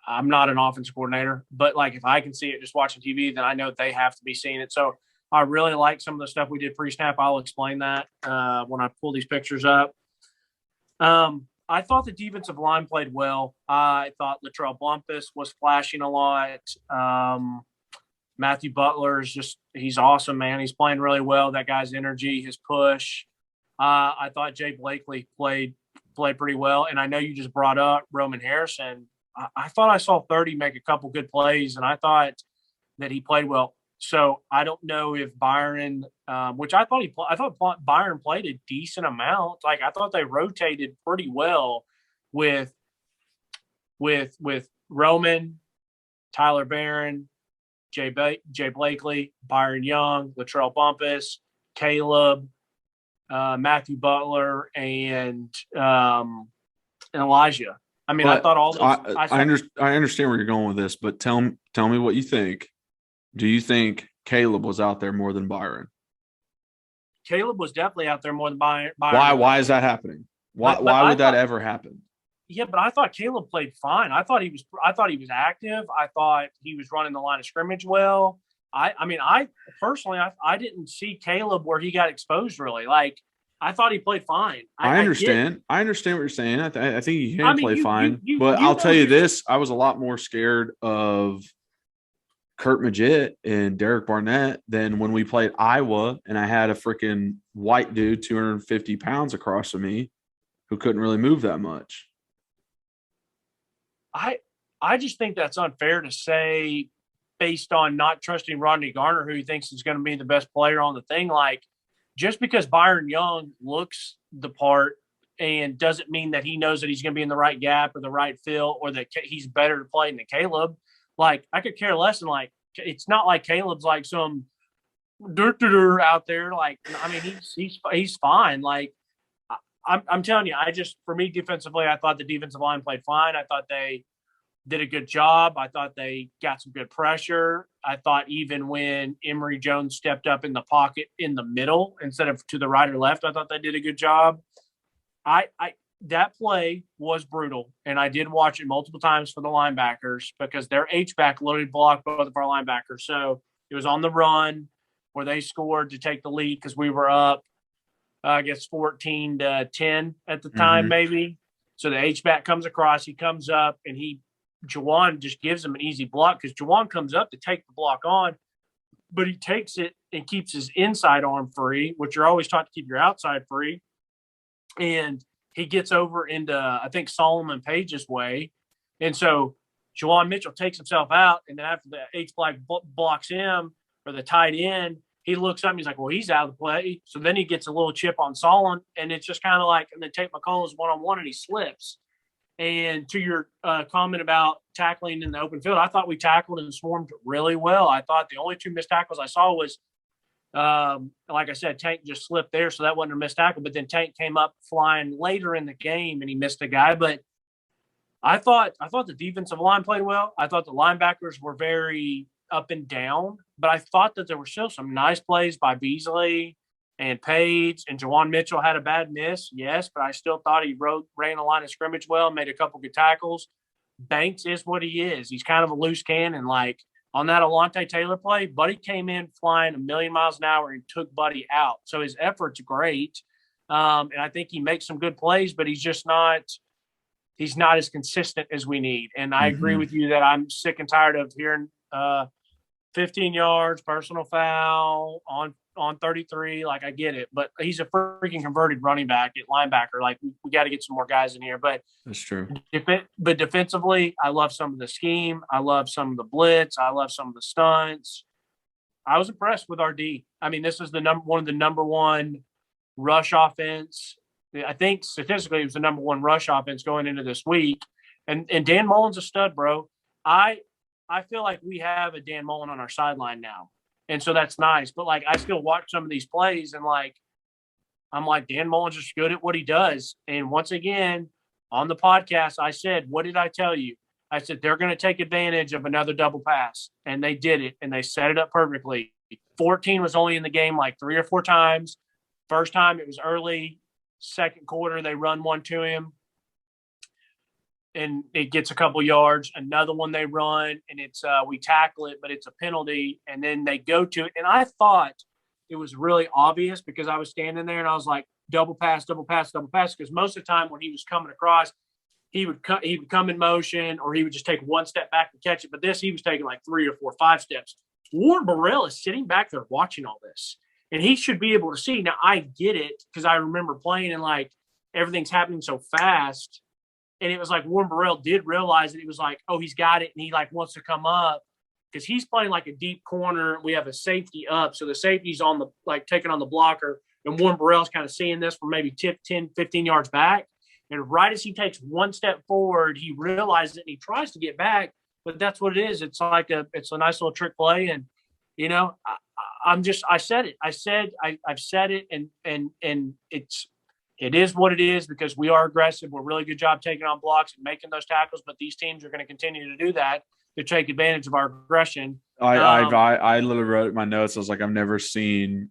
I'm not an offensive coordinator, but like if I can see it just watching TV, then I know they have to be seeing it. So I really like some of the stuff we did pre-snap. I'll explain that when I pull these pictures up. I thought the defensive line played well. I thought Latrell Bumpus was flashing a lot. Matthew Butler he's awesome, man. He's playing really well. That guy's energy, his push. I thought Jay Blakely played pretty well. And I know you just brought up Roman Harrison. I thought I saw 30 make a couple good plays, and I thought that he played well. So I don't know if Byron, which I thought Byron played a decent amount. Like I thought they rotated pretty well with Roman, Tyler Barron, Jay Blakely, Byron Young, Latrell Bumpus, Caleb, Matthew Butler, and Elijah. I mean, I thought all those. I understand where you're going with this, but tell me what you think. Do you think Caleb was out there more than Byron? Caleb was definitely out there more than Byron. Why is that happening? Why would that ever happen? Yeah, but I thought Caleb played fine. I thought he was active. I thought he was running the line of scrimmage well. I personally didn't see Caleb where he got exposed really. Like I thought he played fine. I understand. I understand what you're saying. I think he can play fine. But I'll tell you this: I was a lot more scared of Kurt Magid and Derek Barnett than when we played Iowa and I had a freaking white dude 250 pounds across from me who couldn't really move that much. I just think that's unfair to say based on not trusting Rodney Garner, who he thinks is going to be the best player on the thing. Like just because Byron Young looks the part and doesn't mean that he knows that he's going to be in the right gap or the right fill or that he's better to play than Caleb. Like I could care less, and like it's not like Caleb's like some out there. Like I mean, he's fine. Like I'm telling you, for me defensively, I thought the defensive line played fine. I thought they did a good job. I thought they got some good pressure. I thought even when Emory Jones stepped up in the pocket in the middle instead of to the right or left, I thought they did a good job. That play was brutal, and I did watch it multiple times for the linebackers because their H-back loaded blocked both of our linebackers. So it was on the run where they scored to take the lead because we were up, I guess, 14-10 at the time maybe. So the H-back comes across, he comes up, and Juwan just gives him an easy block because Juwan comes up to take the block on, but he takes it and keeps his inside arm free, which you're always taught to keep your outside free. And he gets over into, I think, Solomon Page's way. And so Juwan Mitchell takes himself out, and then after the H-back blocks him or the tight end, he looks up and he's like, well, he's out of the play. So then he gets a little chip on Solomon, and it's just kind of like, and then Tate McCall is one-on-one, and he slips. And to your comment about tackling in the open field, I thought we tackled and swarmed really well. I thought the only 2 missed tackles I saw was, like I said, Tank just slipped there, so that wasn't a missed tackle. But then Tank came up flying later in the game, and he missed a guy. But I thought the defensive line played well. I thought the linebackers were very up and down, but I thought that there were still some nice plays by Beasley and Page, and Juwan Mitchell had a bad miss, yes, but I still thought he ran a line of scrimmage well, made a couple good tackles. Banks is what he is. He's kind of a loose cannon. Like on that Alontae Taylor play, Buddy came in flying 1,000,000 miles an hour and took Buddy out. So his effort's great, and I think he makes some good plays, but he's just not – he's not as consistent as we need. And I agree with you that I'm sick and tired of hearing 15 yards, personal foul on 33. Like, I get it, but he's a freaking converted running back at linebacker. Like, we got to get some more guys in here. But that's true. But defensively, I love some of the scheme. I love some of the blitz. I love some of the stunts. I was impressed with our D. I mean, this is one of the number one rush offense. I think statistically it was the number one rush offense going into this week. And Dan Mullen's a stud, bro. I feel like we have a Dan Mullen on our sideline now. And so that's nice. But, like, I still watch some of these plays and, like, I'm like, Dan Mullen's just good at what he does. And once again, on the podcast, I said, what did I tell you? I said, they're going to take advantage of another double pass. And they did it, and they set it up perfectly. 14 was only in the game like 3 or 4 times. First time it was early. Second quarter, they run one to him, and it gets a couple yards. Another one they run, and it's we tackle it, but it's a penalty, and then they go to it. And I thought it was really obvious because I was standing there, and I was like, double pass, double pass, double pass, because most of the time when he was coming across, he would come in motion, or he would just take one step back and catch it. But this, he was taking like 3 or 4, 5 steps. Warren Burrell is sitting back there watching all this. And he should be able to see. Now, I get it because I remember playing and, like, everything's happening so fast. And it was like Warren Burrell did realize that he was like, oh, he's got it. And he, like, wants to come up because he's playing like a deep corner. We have a safety up. So the safety's on the, like, taking on the blocker. And Warren Burrell's kind of seeing this from maybe 10, 15 yards back. And right as he takes one step forward, he realizes it and he tries to get back. But that's what it is. It's like it's a nice little trick play. And, you know, I've said it, and it is what it is because we are aggressive. We're a really good job taking on blocks and making those tackles, but these teams are going to continue to do that to take advantage of our aggression. I literally wrote in my notes. I was like, I've never seen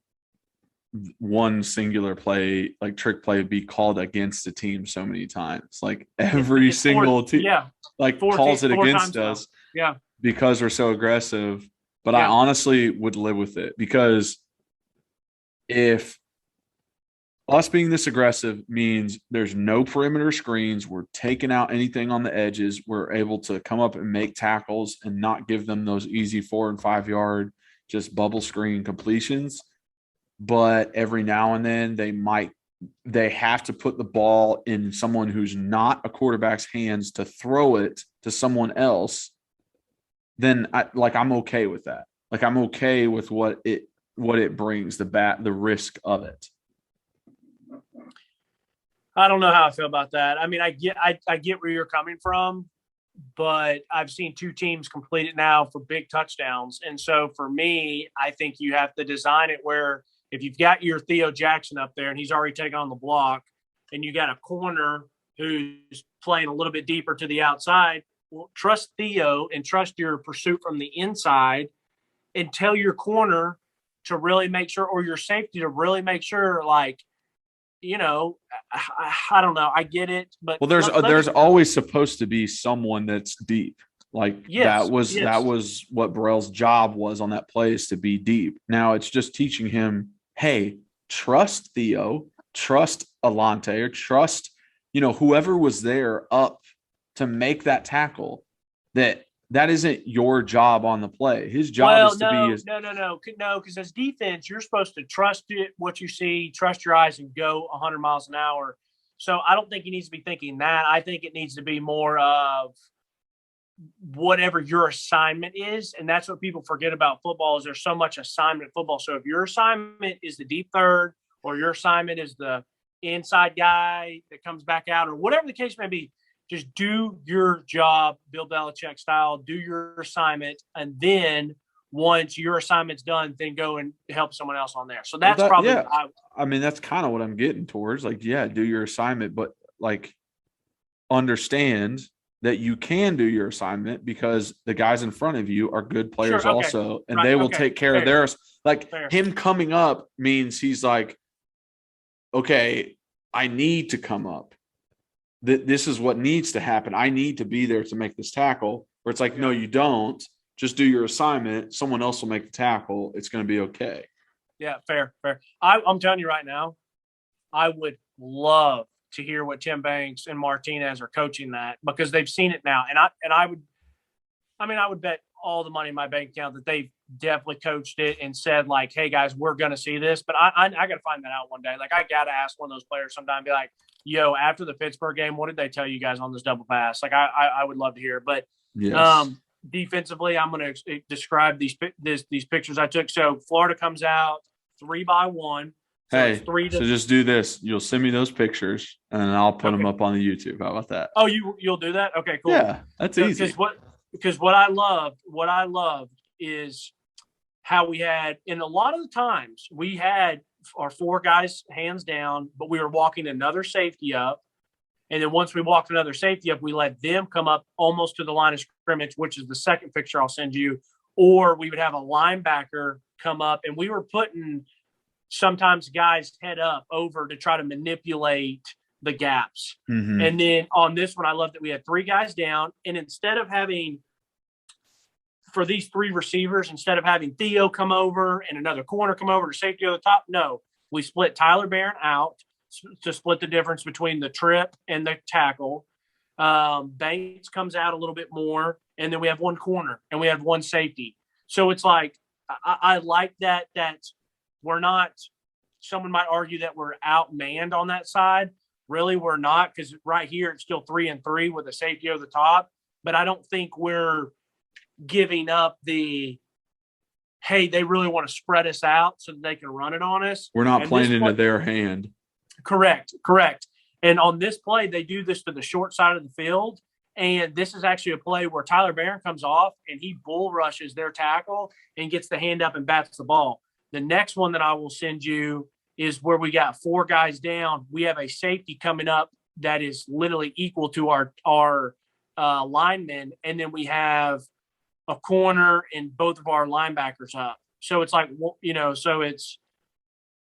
one singular play, like trick play, be called against a team so many times. Like every single team, like calls it against us, because we're so aggressive. But I honestly would live with it because if us being this aggressive means there's no perimeter screens, we're taking out anything on the edges, we're able to come up and make tackles and not give them those easy 4 and 5 yard just bubble screen completions. But every now and then they have to put the ball in someone who's not a quarterback's hands to throw it to someone else. Then I'm okay with that. Like, I'm okay with what it brings, the risk of it. I don't know how I feel about that. I mean, I get where you're coming from, but I've seen 2 teams complete it now for big touchdowns. And so for me, I think you have to design it where if you've got your Theo Jackson up there and he's already taken on the block, and you got a corner who's playing a little bit deeper to the outside, well, trust Theo and trust your pursuit from the inside and tell your corner to really make sure, or your safety to really make sure, like, you know, I don't know. I get it. But there's always supposed to be someone that's deep. Like that was what Burrell's job was on that play, is to be deep. Now it's just teaching him, hey, trust Theo, trust Alontae, or trust, you know, whoever was there up to make that tackle, that isn't your job on the play. His job is to be – because as defense, you're supposed to trust it, what you see, trust your eyes, and go 100 miles an hour. So I don't think he needs to be thinking that. I think it needs to be more of whatever your assignment is. And that's what people forget about football is there's so much assignment football. So if your assignment is the deep third or your assignment is the inside guy that comes back out or whatever the case may be, just do your job, Bill Belichick style, do your assignment. And then once your assignment's done, then go and help someone else on there. So that's probably, yeah. I mean, that's kind of what I'm getting towards. Like, yeah, do your assignment, but like understand that you can do your assignment because the guys in front of you are good players also, and they will take care of theirs. Like him coming up means he's like, okay, I need to come up. This is what needs to happen. I need to be there to make this tackle. Where it's like, no, you don't. Just do your assignment. Someone else will make the tackle. It's going to be okay. Yeah, fair. I'm telling you right now, I would love to hear what Tim Banks and Martinez are coaching that because they've seen it now. And I would bet all the money in my bank account that they've definitely coached it and said like, hey guys, we're going to see this. But I got to find that out one day. Like I got to ask one of those players sometime, be like, yo, after the Pittsburgh game, what did they tell you guys on this double pass? Like I would love to hear. But defensively, I'm going to describe these pictures I took. So Florida comes out 3-by-1. So so just do this. You'll send me those pictures, and I'll put them up on the YouTube. How about that? Oh, you'll do that? Okay, cool. Yeah, that's easy. Because what I loved is how we had, and a lot of the times we had our four guys hands down, but we were walking another safety up. And then once we walked another safety up, we let them come up almost to the line of scrimmage, which is the second picture I'll send you. Or we would have a linebacker come up, and we were putting sometimes guys head up over to try to manipulate the gaps. Mm-hmm. And then on this one, I love that we had three guys down. And instead of having, for these three receivers, instead of having Theo come over and another corner come over to safety on the top, no, we split Tyler Barron out to split the difference between the trip and the tackle. Banks comes out a little bit more, and then we have one corner and we have one safety. So it's like, I like that we're not, someone might argue that we're outmanned on that side. Really, we're not, because right here it's still 3-3 with a safety over the top. But I don't think we're giving up the, hey, they really want to spread us out so that they can run it on us. We're not playing into their hand. Correct. And on this play, they do this to the short side of the field. And this is actually a play where Tyler Barron comes off and he bull rushes their tackle and gets the hand up and bats the ball. The next one that I will send you is where we got four guys down. We have a safety coming up that is literally equal to our linemen. And then we have a corner and both of our linebackers up. So it's like, so it's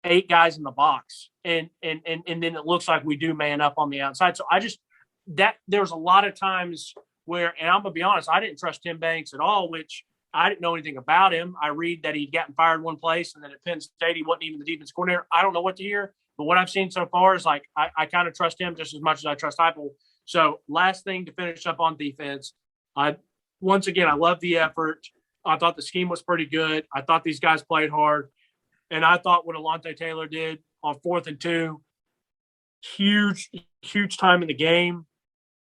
8 guys in the box. And then it looks like we do man up on the outside. So there's a lot of times where, and I'm going to be honest, I didn't trust Tim Banks at all, which I didn't know anything about him. I read that he'd gotten fired one place, and then at Penn State, he wasn't even the defense coordinator. I don't know what to hear, but what I've seen so far is like, I kind of trust him just as much as I trust Heupel. So last thing to finish up on defense, once again, I love the effort. I thought the scheme was pretty good. I thought these guys played hard. And I thought what Alontae Taylor did on 4th and 2, huge time in the game.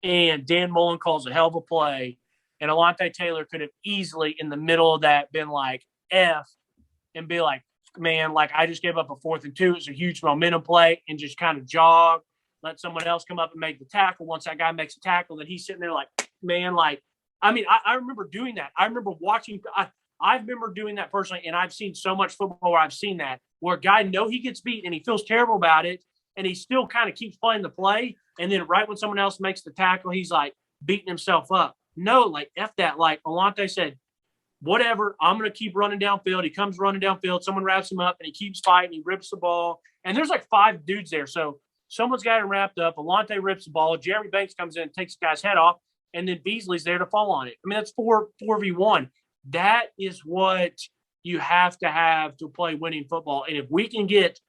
And Dan Mullen calls a hell of a play. And Alontae Taylor could have easily, in the middle of that, been like, F, and be like, man, like I just gave up a 4th and 2. It's a huge momentum play, and just kind of jog, let someone else come up and make the tackle. Once that guy makes a tackle, then he's sitting there like, man, like, I mean, I remember doing that. I remember watching I remember doing that personally, and I've seen so much football where I've seen that, where a guy know he gets beat and he feels terrible about it, and he still kind of keeps playing the play, and then right when someone else makes the tackle, he's like beating himself up. No, like F that. Like Alontae said, whatever, I'm going to keep running downfield. He comes running downfield. Someone wraps him up, and he keeps fighting. He rips the ball, and there's like 5 dudes there. So someone's got him wrapped up. Alontae rips the ball. Jeremy Banks comes in and takes the guy's head off, and then Beasley's there to fall on it. I mean, that's 4v1. That is what you have to play winning football. And if we can get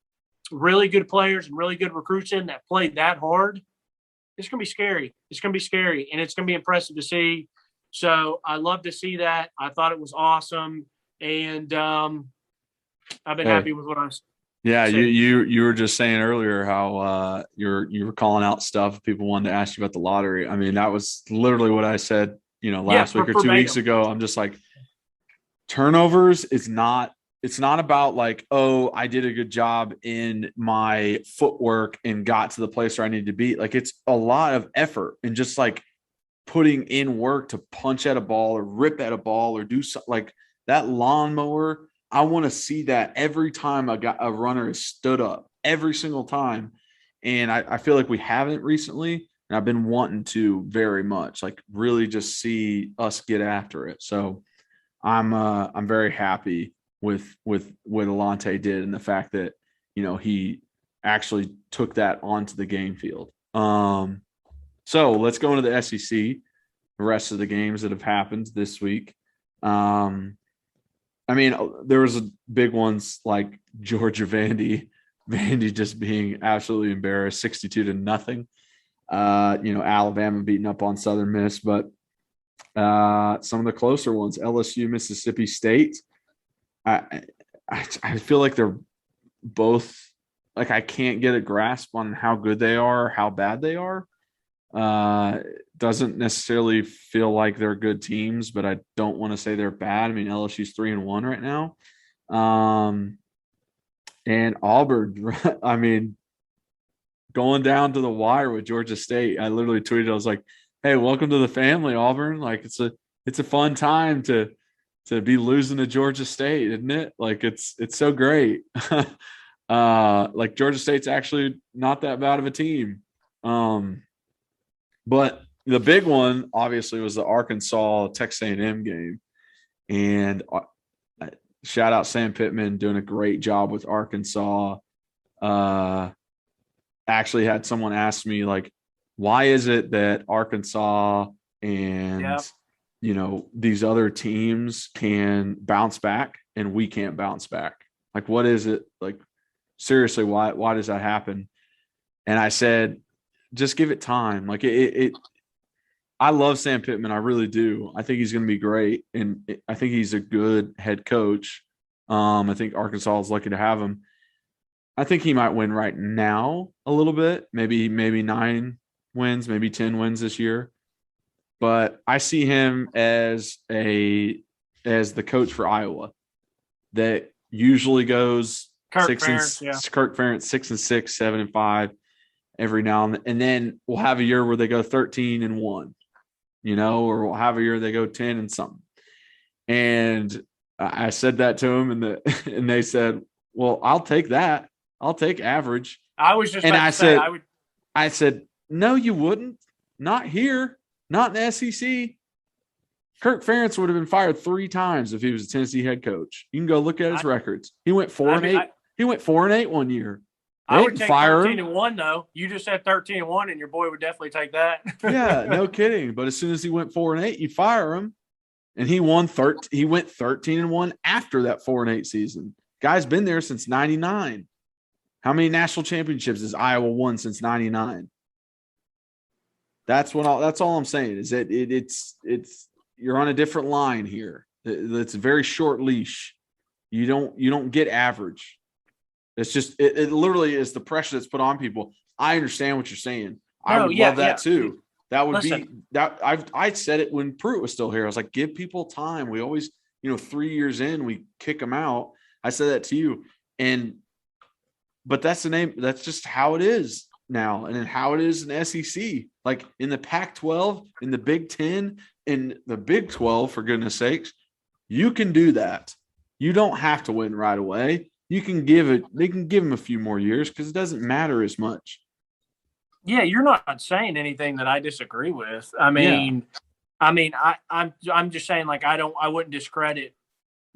really good players and really good recruits in that play that hard, it's going to be scary. It's going to be scary, and it's going to be impressive to see. So I love to see that. I thought it was awesome, and I've been happy with what I Yeah, So, you were just saying earlier how you were calling out stuff people wanted to ask you about the lottery. I mean, that was literally what I said, yeah, last week or 2 weeks verbatim. ago. I'm just like, turnovers is not, it's not about like, oh, I did a good job in my footwork and got to the place where I need to be. Like, it's a lot of effort and just like putting in work to punch at a ball or rip at a ball or do something like that lawnmower. I want to see that every time a runner is stood up, every single time. And I feel like we haven't recently. And I've been wanting to very much, like really just see us get after it. So I'm very happy with what Alante did and the fact that he actually took that onto the game field. So let's go into the SEC, the rest of the games that have happened this week. I mean, there was a big ones like Georgia Vandy just being absolutely embarrassed, 62-0. Alabama beating up on Southern Miss, but some of the closer ones, LSU, Mississippi State. I feel like they're both like I can't get a grasp on how good they are, how bad they are. Doesn't necessarily feel like they're good teams, but I don't want to say they're bad. I mean, LSU's 3-1 right now. And Auburn, I mean, going down to the wire with Georgia State. I literally tweeted, I was like, hey, welcome to the family, Auburn. Like it's a fun time to be losing to Georgia State, isn't it? Like it's so great. Like Georgia State's actually not that bad of a team. But the big one obviously was the Arkansas Texas A&M game. And shout out Sam Pittman doing a great job with Arkansas. Actually had someone ask me like, why is it that Arkansas and these other teams can bounce back and we can't bounce back? Like, what is it? Like, seriously, why does that happen? And I said, just give it time. Like I love Sam Pittman. I really do. I think he's going to be great. And I think he's a good head coach. I think Arkansas is lucky to have him. I think he might win right now a little bit, maybe 9 wins, maybe 10 wins this year. But I see him as the coach for Iowa that usually goes Kirk Ferentz 6-6, 7-5 every now and then we'll have a year where they go 13-1, or we'll have a year they go 10 and something. And I said that to him, and they said, "Well, I'll take that. I'll take average." I was just I said, "No, you wouldn't. Not here. Not in the SEC." Kirk Ferentz would have been fired 3 times if he was a Tennessee head coach. You can go look at his records. He went 4-8. He went 4-8 one year. I would take 13-1 though. You just said 13-1, and your boy would definitely take that. Yeah, no kidding. But as soon as he went 4-8, you fire him, and he went 13-1 after that 4-8 season. Guy's been there since '99. How many national championships has Iowa won since '99? That's all I'm saying is that it's you're on a different line here. It's a very short leash. You don't get average. It's just it literally is the pressure that's put on people. I understand what you're saying. I would love that too. That would be that. I said it when Pruitt was still here. I was like, give people time. We always, 3 years in, we kick them out. I said that to you, but that's the name. That's just how it is now, and then how it is in the SEC. Like in the Pac-12, in the Big Ten, in the Big 12, for goodness sakes, you can do that. You don't have to win right away. You can they can give them a few more years because it doesn't matter as much. Yeah, you're not saying anything that I disagree with. I'm just saying, like, I wouldn't discredit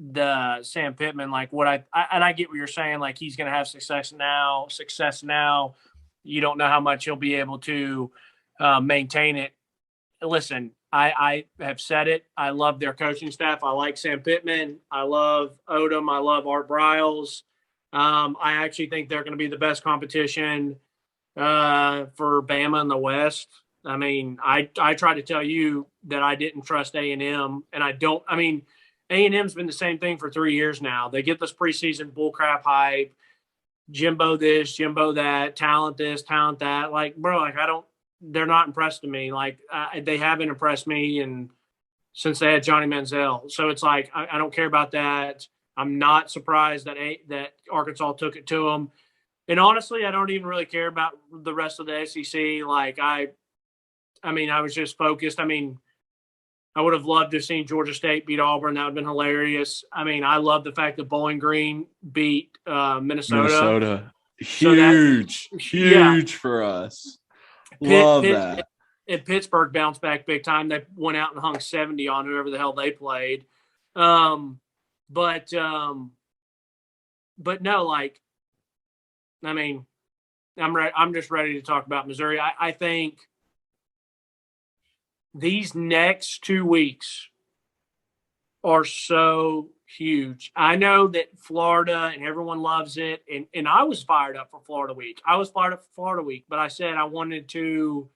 the Sam Pittman, like what I get what you're saying, like he's going to have success now. You don't know how much he'll be able to maintain it. Listen, I have said it. I love their coaching staff. I like Sam Pittman. I love Odom. I love Art Briles. I actually think they're going to be the best competition for Bama in the West. I mean, I tried to tell you that I didn't trust A&M, and I don't. I mean, A&M's been the same thing for 3 years now. They get this preseason bullcrap hype. Jimbo this, Jimbo that, talent this, talent that. Like, bro, like they're not impressed with me. Like they haven't impressed me and since they had Johnny Manziel. So it's like, I don't care about that. I'm not surprised that Arkansas took it to them. And honestly, I don't even really care about the rest of the SEC. Like I was just focused. I mean, I would have loved to have seen Georgia State beat Auburn. That would have been hilarious. I mean, I love the fact that Bowling Green beat Minnesota. Huge for us. Love that. And Pittsburgh bounced back big time. They went out and hung 70 on whoever the hell they played. But no, like, I mean, I'm just ready to talk about Missouri. I think these next 2 weeks are so huge. I know that Florida and everyone loves it. And I was fired up for Florida week. But I said I wanted to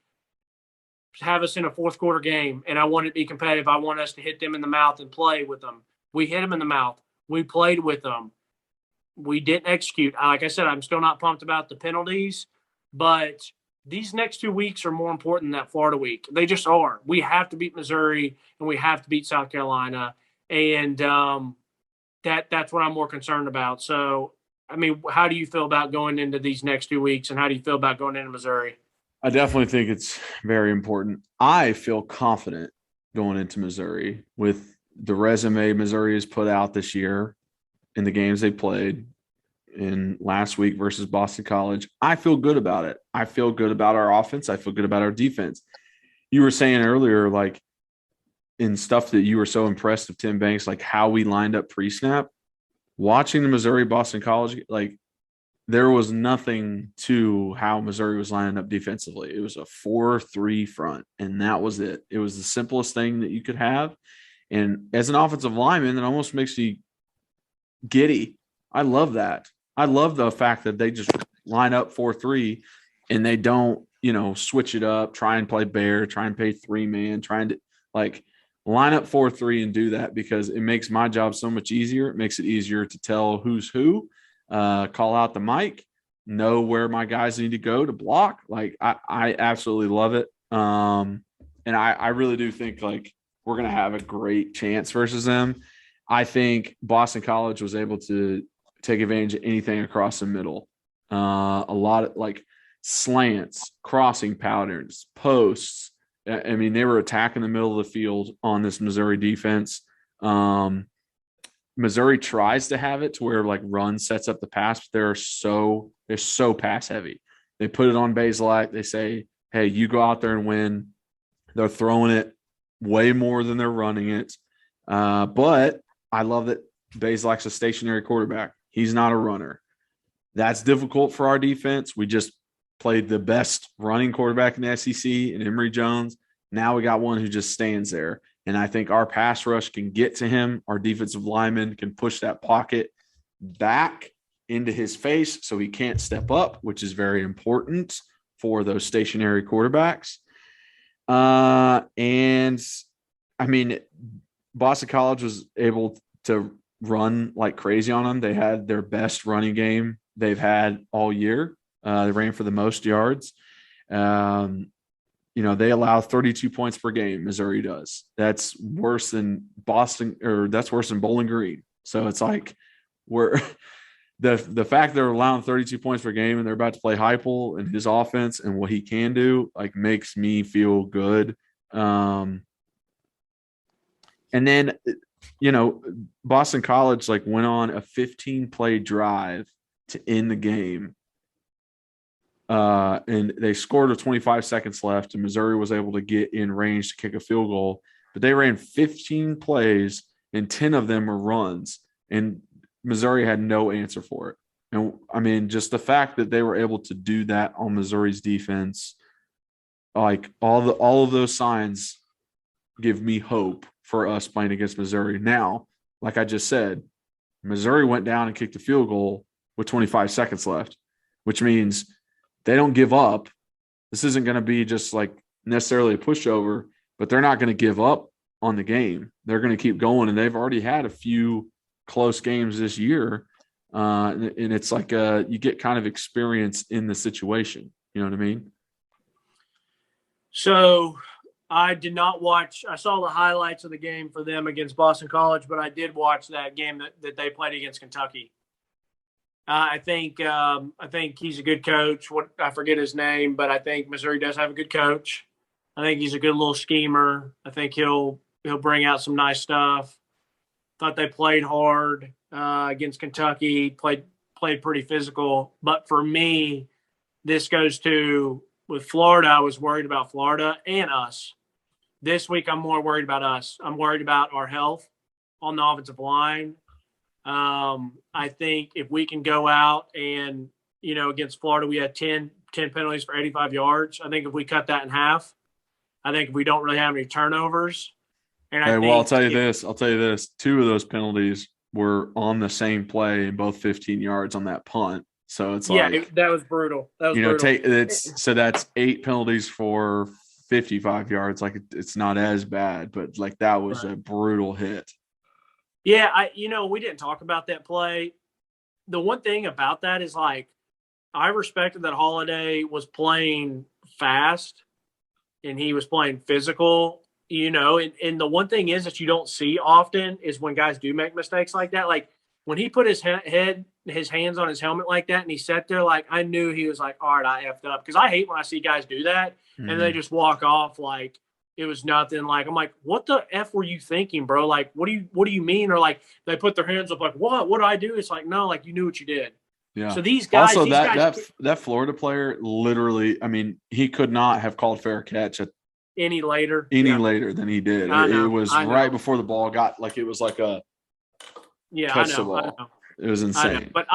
have us in a fourth quarter game and I wanted to be competitive. I want us to hit them in the mouth and play with them. We hit them in the mouth. We played with them. We didn't execute. Like I said, I'm still not pumped about the penalties, but these next 2 weeks are more important than that Florida week. They just are. We have to beat Missouri and we have to beat South Carolina. And that's what I'm more concerned about. So, I mean, how do you feel about going into these next 2 weeks and how do you feel about going into Missouri? I definitely think it's very important. I feel confident going into Missouri with the resume Missouri has put out this year in the games they played in last week versus Boston College. I feel good about it. I feel good about our offense. I feel good about our defense. You were saying earlier, like in stuff that you were so impressed with Tim Banks, like how we lined up pre-snap, watching the Missouri Boston College, like there was nothing to how Missouri was lining up defensively. It was a 4-3 front, and that was it. It was the simplest thing that you could have. And as an offensive lineman, it almost makes you giddy. I love that. I love the fact that they just line up 4-3 and they don't, switch it up, try and play bear, try and play 3-man, trying to like line up 4-3 and do that because it makes my job so much easier. It makes it easier to tell who's who. Call out the mic, know where my guys need to go to block. Like I absolutely love it. And I really do think like we're going to have a great chance versus them. I think Boston College was able to take advantage of anything across the middle. A lot of like slants, crossing patterns, posts. I mean, they were attacking the middle of the field on this Missouri defense. Missouri tries to have it to where like run sets up the pass, but they're so pass heavy. They put it on Bazelak. They say, hey, you go out there and win. They're throwing it way more than they're running it. But I love that Bazelak's a stationary quarterback. He's not a runner. That's difficult for our defense. We just played the best running quarterback in the SEC in Emory Jones. Now we got one who just stands there. And I think our pass rush can get to him. Our defensive lineman can push that pocket back into his face so he can't step up, which is very important for those stationary quarterbacks. And I mean, Boston College was able to run like crazy on them. They had their best running game they've had all year. They ran for the most yards. They allow 32 points per game. Missouri does. That's worse than Boston, or that's worse than Bowling Green. So it's like we're the fact they're allowing 32 points per game and they're about to play Heupel and his offense and what he can do, like makes me feel good. And then, Boston College like went on a 15-play drive to end the game. And they scored with 25 seconds left, and Missouri was able to get in range to kick a field goal. But they ran 15 plays, and 10 of them were runs, and Missouri had no answer for it. And, I mean, just the fact that they were able to do that on Missouri's defense, like all of those signs give me hope for us playing against Missouri. Now, like I just said, Missouri went down and kicked a field goal with 25 seconds left, which means – they don't give up. This isn't going to be just like necessarily a pushover, but they're not going to give up on the game. They're going to keep going, and they've already had a few close games this year. And it's like you get kind of experience in the situation. You know what I mean? So I did not watch. I saw the highlights of the game for them against Boston College, but I did watch that game that they played against Kentucky. I think he's a good coach. I forget his name, but I think Missouri does have a good coach. I think he's a good little schemer. I think he'll bring out some nice stuff. Thought they played hard against Kentucky. Played pretty physical. But for me, this goes to with Florida. I was worried about Florida and us. This week, I'm more worried about us. I'm worried about our health on the offensive line. I think if we can go out and, against Florida, we had 10 penalties for 85 yards. I think if we cut that in half, I think if we don't really have any turnovers. And I'll tell you this. 2 of those penalties were on the same play and both 15 yards on that punt. So it's that was brutal. That was brutal. So that's 8 penalties for 55 yards. Like it's not as bad, but like that was a brutal hit. Yeah, we didn't talk about that play. The one thing about that is I respected that Holiday was playing fast and he was playing physical, and the one thing is that you don't see often is when guys do make mistakes like that. Like when he put his hands on his helmet like that and he sat there, I knew he was like, all right, I effed up. Because I hate when I see guys do that and they just walk off like it was nothing. I'm like, what the F were you thinking, bro? Like, what do you mean? Or they put their hands up like, what did I do? It's like, no, you knew what you did. Yeah. So these guys also that Florida player literally, I mean, he could not have called fair catch any later than he did. It was right before the ball got it was like a catch the ball. It was insane. But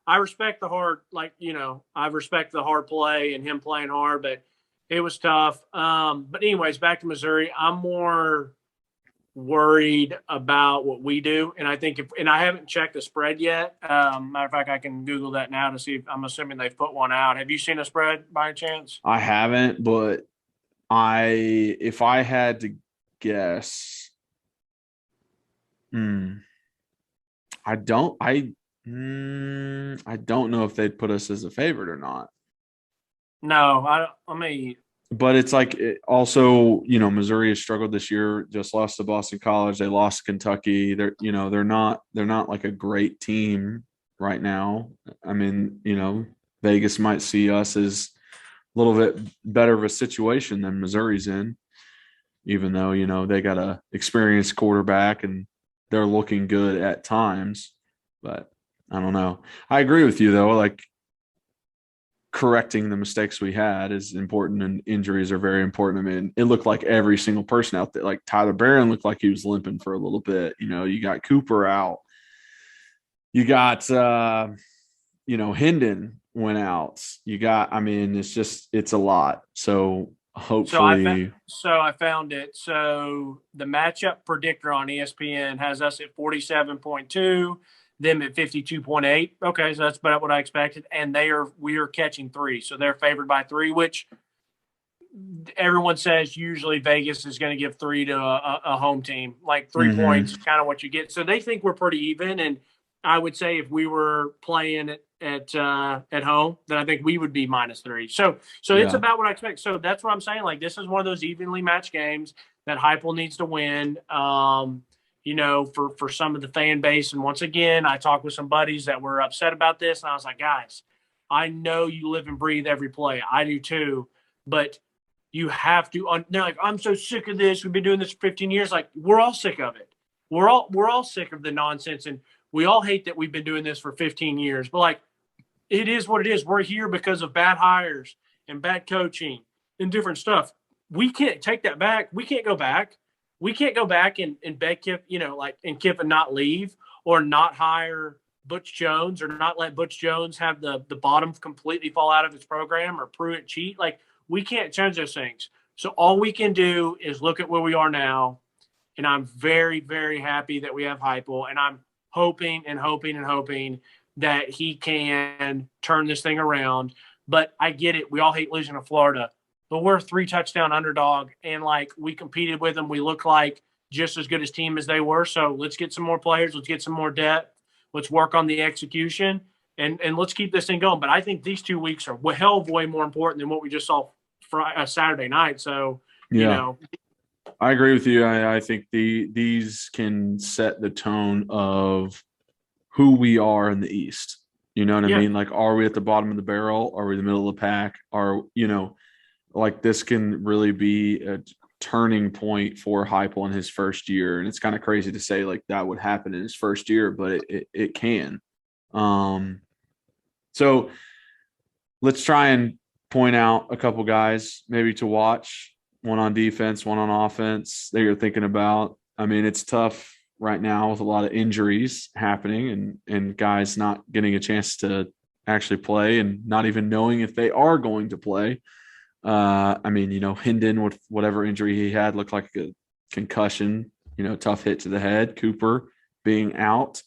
I respect the hard, I respect the hard play and him playing hard, but it was tough. But anyways, back to Missouri. I'm more worried about what we do. And I think and I haven't checked the spread yet. Matter of fact, I can Google that now to see if I'm assuming they've put one out. Have you seen a spread by chance? I haven't, but if I had to guess, I don't know if they'd put us as a favorite or not. No, I mean, but it's also, Missouri has struggled this year, just lost to Boston College. They lost to Kentucky. They're not like a great team right now. I mean, Vegas might see us as a little bit better of a situation than Missouri's in, even though, they got a experienced quarterback and they're looking good at times, but I don't know. I agree with you though. Correcting the mistakes we had is important, and injuries are very important. I mean, it looked like every single person out there, like Tyler Barron looked like he was limping for a little bit. You got Cooper out. You got, Hendon went out. It's a lot. So hopefully. So I found it. So the matchup predictor on ESPN has us at 47.2. Them at 52.8. Okay, so that's about what I expected. And we are catching 3. So they're favored by 3, which everyone says usually Vegas is going to give 3 to a home team. 3 points, kind of what you get. So they think we're pretty even. And I would say if we were playing at home, then I think we would be -3. So it's about what I expect. So that's what I'm saying. This is one of those evenly matched games that Heupel needs to win. For some of the fan base. And once again, I talked with some buddies that were upset about this. And I was like, guys, I know you live and breathe every play. I do too. But you have to, they're like, I'm so sick of this. We've been doing this for 15 years. We're all sick of it. We're all sick of the nonsense. And we all hate that we've been doing this for 15 years. But it is what it is. We're here because of bad hires and bad coaching and different stuff. We can't take that back. We can't go back. We can't go back and beg Kip, and Kiffin not leave or not hire Butch Jones or not let Butch Jones have the bottom completely fall out of his program or Pruitt cheat. We can't change those things. So all we can do is look at where we are now. And I'm very, very happy that we have Heupel. And I'm hoping and hoping and hoping that he can turn this thing around. But I get it. We all hate losing to Florida. But we're a 3-touchdown underdog, and we competed with them. We look like just as good as team as they were. So let's get some more players. Let's get some more depth. Let's work on the execution and let's keep this thing going. But I think these 2 weeks are way more important than what we just saw Saturday night. So, I agree with you. I think these can set the tone of who we are in the East. You know what I mean? Like, are we at the bottom of the barrel? Are we in the middle of the pack? This can really be a turning point for Heupel in his first year. And it's kind of crazy to say like that would happen in his first year, but it can. So let's try and point out a couple guys maybe to watch, one on defense, one on offense that you're thinking about. I mean, it's tough right now with a lot of injuries happening and guys not getting a chance to actually play and not even knowing if they are going to play. Hendon, with whatever injury he had, looked like a concussion, tough hit to the head. Cooper being out.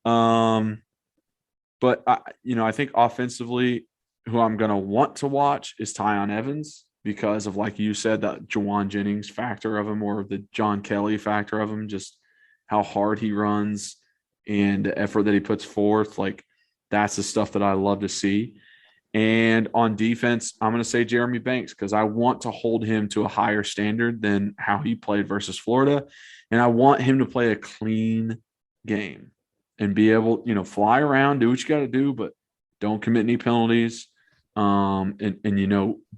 But I think offensively, who I'm going to want to watch is Tyon Evans because of, like you said, that Juwan Jennings factor of him, or the John Kelly factor of him, just how hard he runs and the effort that he puts forth. Like, that's the stuff that I love to see. And on defense, I'm going to say Jeremy Banks because I want to hold him to a higher standard than how he played versus Florida. And I want him to play a clean game and be able, fly around, do what you got to do, but don't commit any penalties.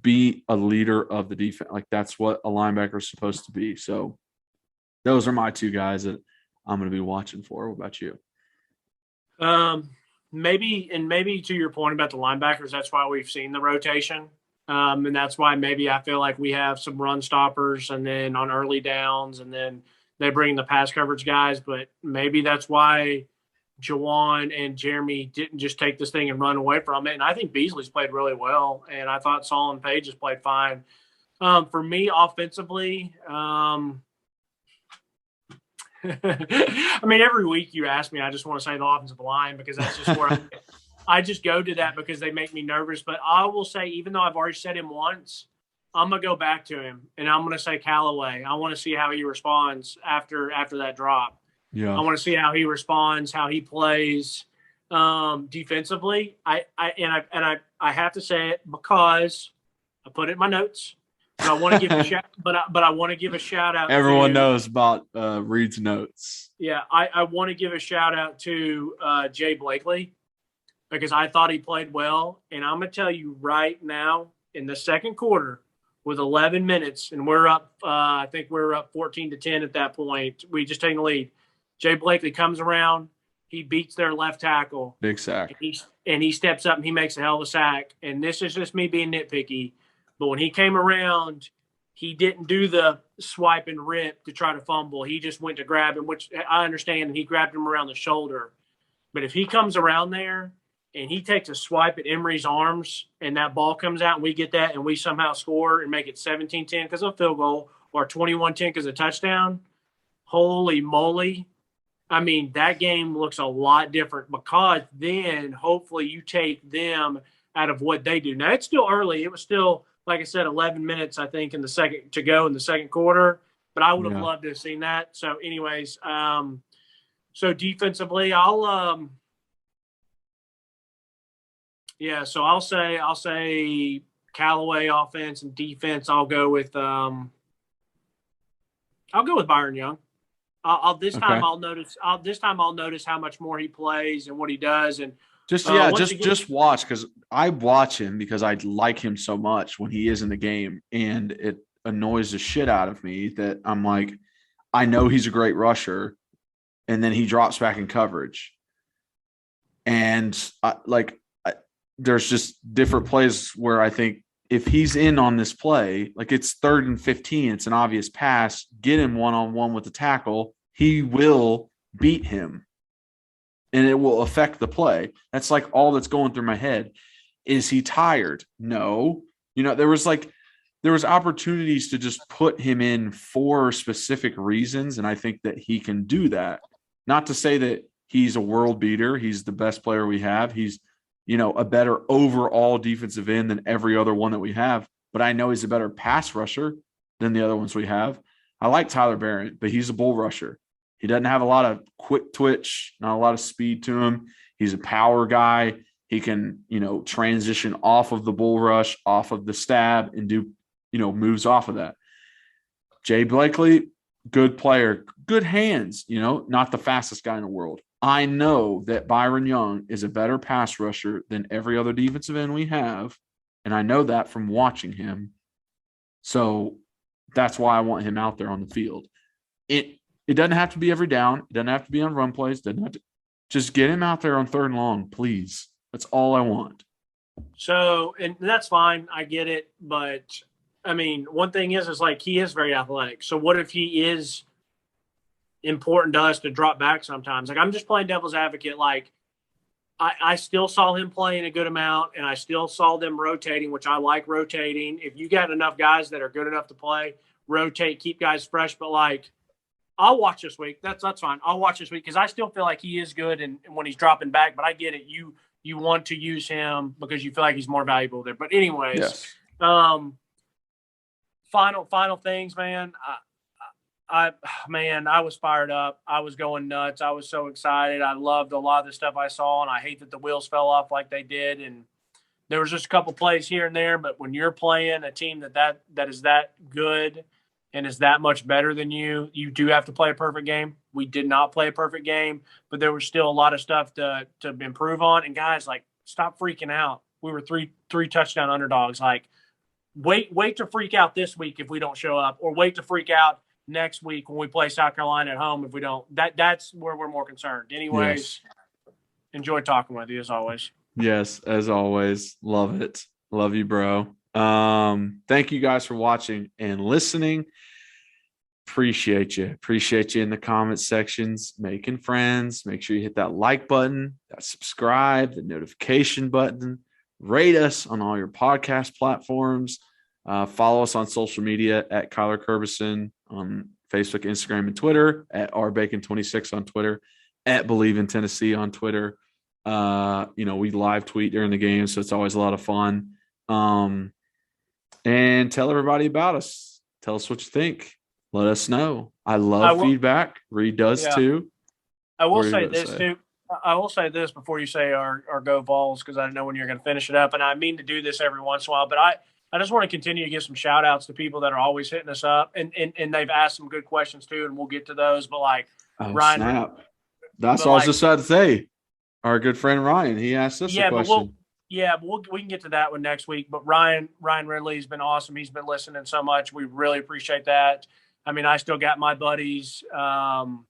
Be a leader of the defense. Like, that's what a linebacker is supposed to be. So those are my two guys that I'm going to be watching for. What about you? Maybe to your point about the linebackers, that's why we've seen the rotation. And that's why maybe I feel like we have some run stoppers and then on early downs, and then they bring the pass coverage guys. But maybe that's why Juwan and Jeremy didn't just take this thing and run away from it. And I think Beasley's played really well, and I thought Solomon Page has played fine. For me, offensively, I mean, every week you ask me, I just want to say the offensive line because that's just where I just go to that because they make me nervous. But I will say, even though I've already said him once, I'm going to go back to him, and I'm going to say Callaway. I want to see how he responds after that drop. Yeah, I want to see how he responds, how he plays defensively. I have to say it because I put it in my notes. But I want to give a shout. But I want to give a shout out. Everyone knows about Reed's notes. Yeah, I want to give a shout out to Jay Blakely because I thought he played well, and I'm gonna tell you right now, in the second quarter, with 11 minutes, and we're up. I think we're up 14-10 at that point. We just taking the lead. Jay Blakely comes around. He beats their left tackle. Big sack. And he steps up and he makes a hell of a sack. And this is just me being nitpicky. But when he came around, he didn't do the swipe and rip to try to fumble. He just went to grab him, which I understand, and he grabbed him around the shoulder. But if he comes around there and he takes a swipe at Emery's arms and that ball comes out and we get that and we somehow score and make it 17-10 because of a field goal or 21-10 because of a touchdown, holy moly. I mean, that game looks a lot different because then hopefully you take them out of what they do. Now, it's still early. It was still, like I said, 11 minutes, I think, in the second quarter. But I would have loved to have seen that. So, anyways, so defensively, I'll say Callaway offense and defense. I'll go with Byron Young. This time I'll notice how much more he plays and what he does, and just watch, because I watch him because I like him so much when he is in the game, and it annoys the shit out of me that I'm like, I know he's a great rusher, and then he drops back in coverage, and there's just different plays where I think if he's in on this play, like it's 3rd and 15, it's an obvious pass, get him one-on-one with the tackle, he will beat him and it will affect the play. That's like all that's going through my head. Is he tired? No. There was opportunities to just put him in for specific reasons, and I think that he can do that. Not to say that he's a world beater. He's the best player we have. He's a better overall defensive end than every other one that we have. But I know he's a better pass rusher than the other ones we have. I like Tyler Barrett, but he's a bull rusher. He doesn't have a lot of quick twitch, not a lot of speed to him. He's a power guy. He can, transition off of the bull rush, off of the stab, and do, moves off of that. Jay Blakely, good player, good hands, not the fastest guy in the world. I know that Byron Young is a better pass rusher than every other defensive end we have, and I know that from watching him. So that's why I want him out there on the field. It doesn't have to be every down. It doesn't have to be on run plays. Doesn't have to. Just get him out there on 3rd and long, please. That's all I want. So, and that's fine. I get it. But, I mean, one thing is like he is very athletic. So what if he is important to us to drop back sometimes? Like, I'm just playing devil's advocate. Like, I still saw him playing a good amount, and I still saw them rotating, which I like rotating. If you got enough guys that are good enough to play, rotate, keep guys fresh. But, like, I'll watch this week. That's fine. I'll watch this week because I still feel like he is good and when he's dropping back. But I get it. You want to use him because you feel like he's more valuable there. But anyways, yes. Final things, man. I was fired up. I was going nuts. I was so excited. I loved a lot of the stuff I saw, and I hate that the wheels fell off like they did. And there was just a couple plays here and there, but when you're playing a team that is that good and is that much better than you, you do have to play a perfect game. We did not play a perfect game, but there was still a lot of stuff to improve on. And guys, like, stop freaking out. We were three touchdown underdogs. Like, wait to freak out this week if we don't show up, or wait to freak out next week when we play South Carolina at home if we don't. That's where we're more concerned. Anyways, Enjoy talking with you as always. Yes, as always. Love it. Love you, bro. Thank you guys for watching and listening. Appreciate you. Appreciate you in the comment sections, making friends. Make sure you hit that like button, that subscribe, the notification button. Rate us on all your podcast platforms. Follow us on social media at Kyler Curbison on Facebook, Instagram, and Twitter, at rbacon26 on Twitter, at Believe in Tennessee on Twitter. We live tweet during the game, so it's always a lot of fun. And tell everybody about us. Tell us what you think. Let us know. I love feedback. Reed does too. I will say this too. I will say this before you say our go Vols, because I don't know when you're going to finish it up. And I mean to do this every once in a while, but I just want to continue to give some shout outs to people that are always hitting us up, and they've asked some good questions too, and we'll get to those. But like Ryan, snap. That's all I was just about to say. Our good friend Ryan, he asked us a question. We can get to that one next week. But Ryan Ridley has been awesome. He's been listening so much. We really appreciate that. I mean, I still got my buddies from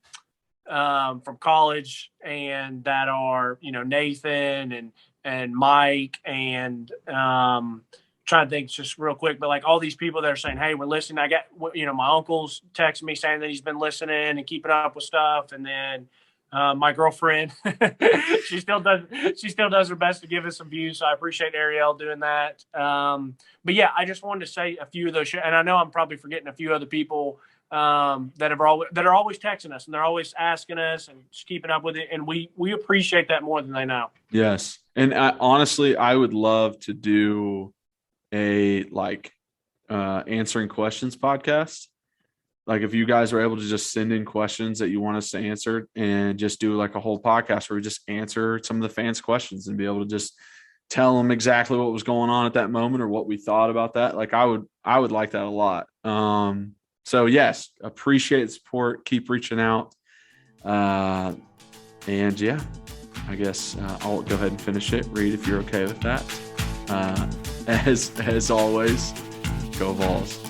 college, and that are, Nathan and Mike, and trying to think just real quick, but like all these people that are saying, hey, we're listening. I got, my uncle's texting me saying that he's been listening and keeping up with stuff. And then my girlfriend, she still does her best to give us some views. So I appreciate Ariel doing that. But yeah, I just wanted to say a few of those, and I know I'm probably forgetting a few other people that are always texting us, and they're always asking us and just keeping up with it. And we appreciate that more than they know. Yes. And honestly, I would love to do a answering questions podcast. Like if you guys are able to just send in questions that you want us to answer, and just do like a whole podcast where we just answer some of the fans' questions and be able to just tell them exactly what was going on at that moment or what we thought about that. Like I would like that a lot. So yes, appreciate the support. Keep reaching out. And yeah, I guess I'll go ahead and finish it. Reed, if you're okay with that. As always, go Vols.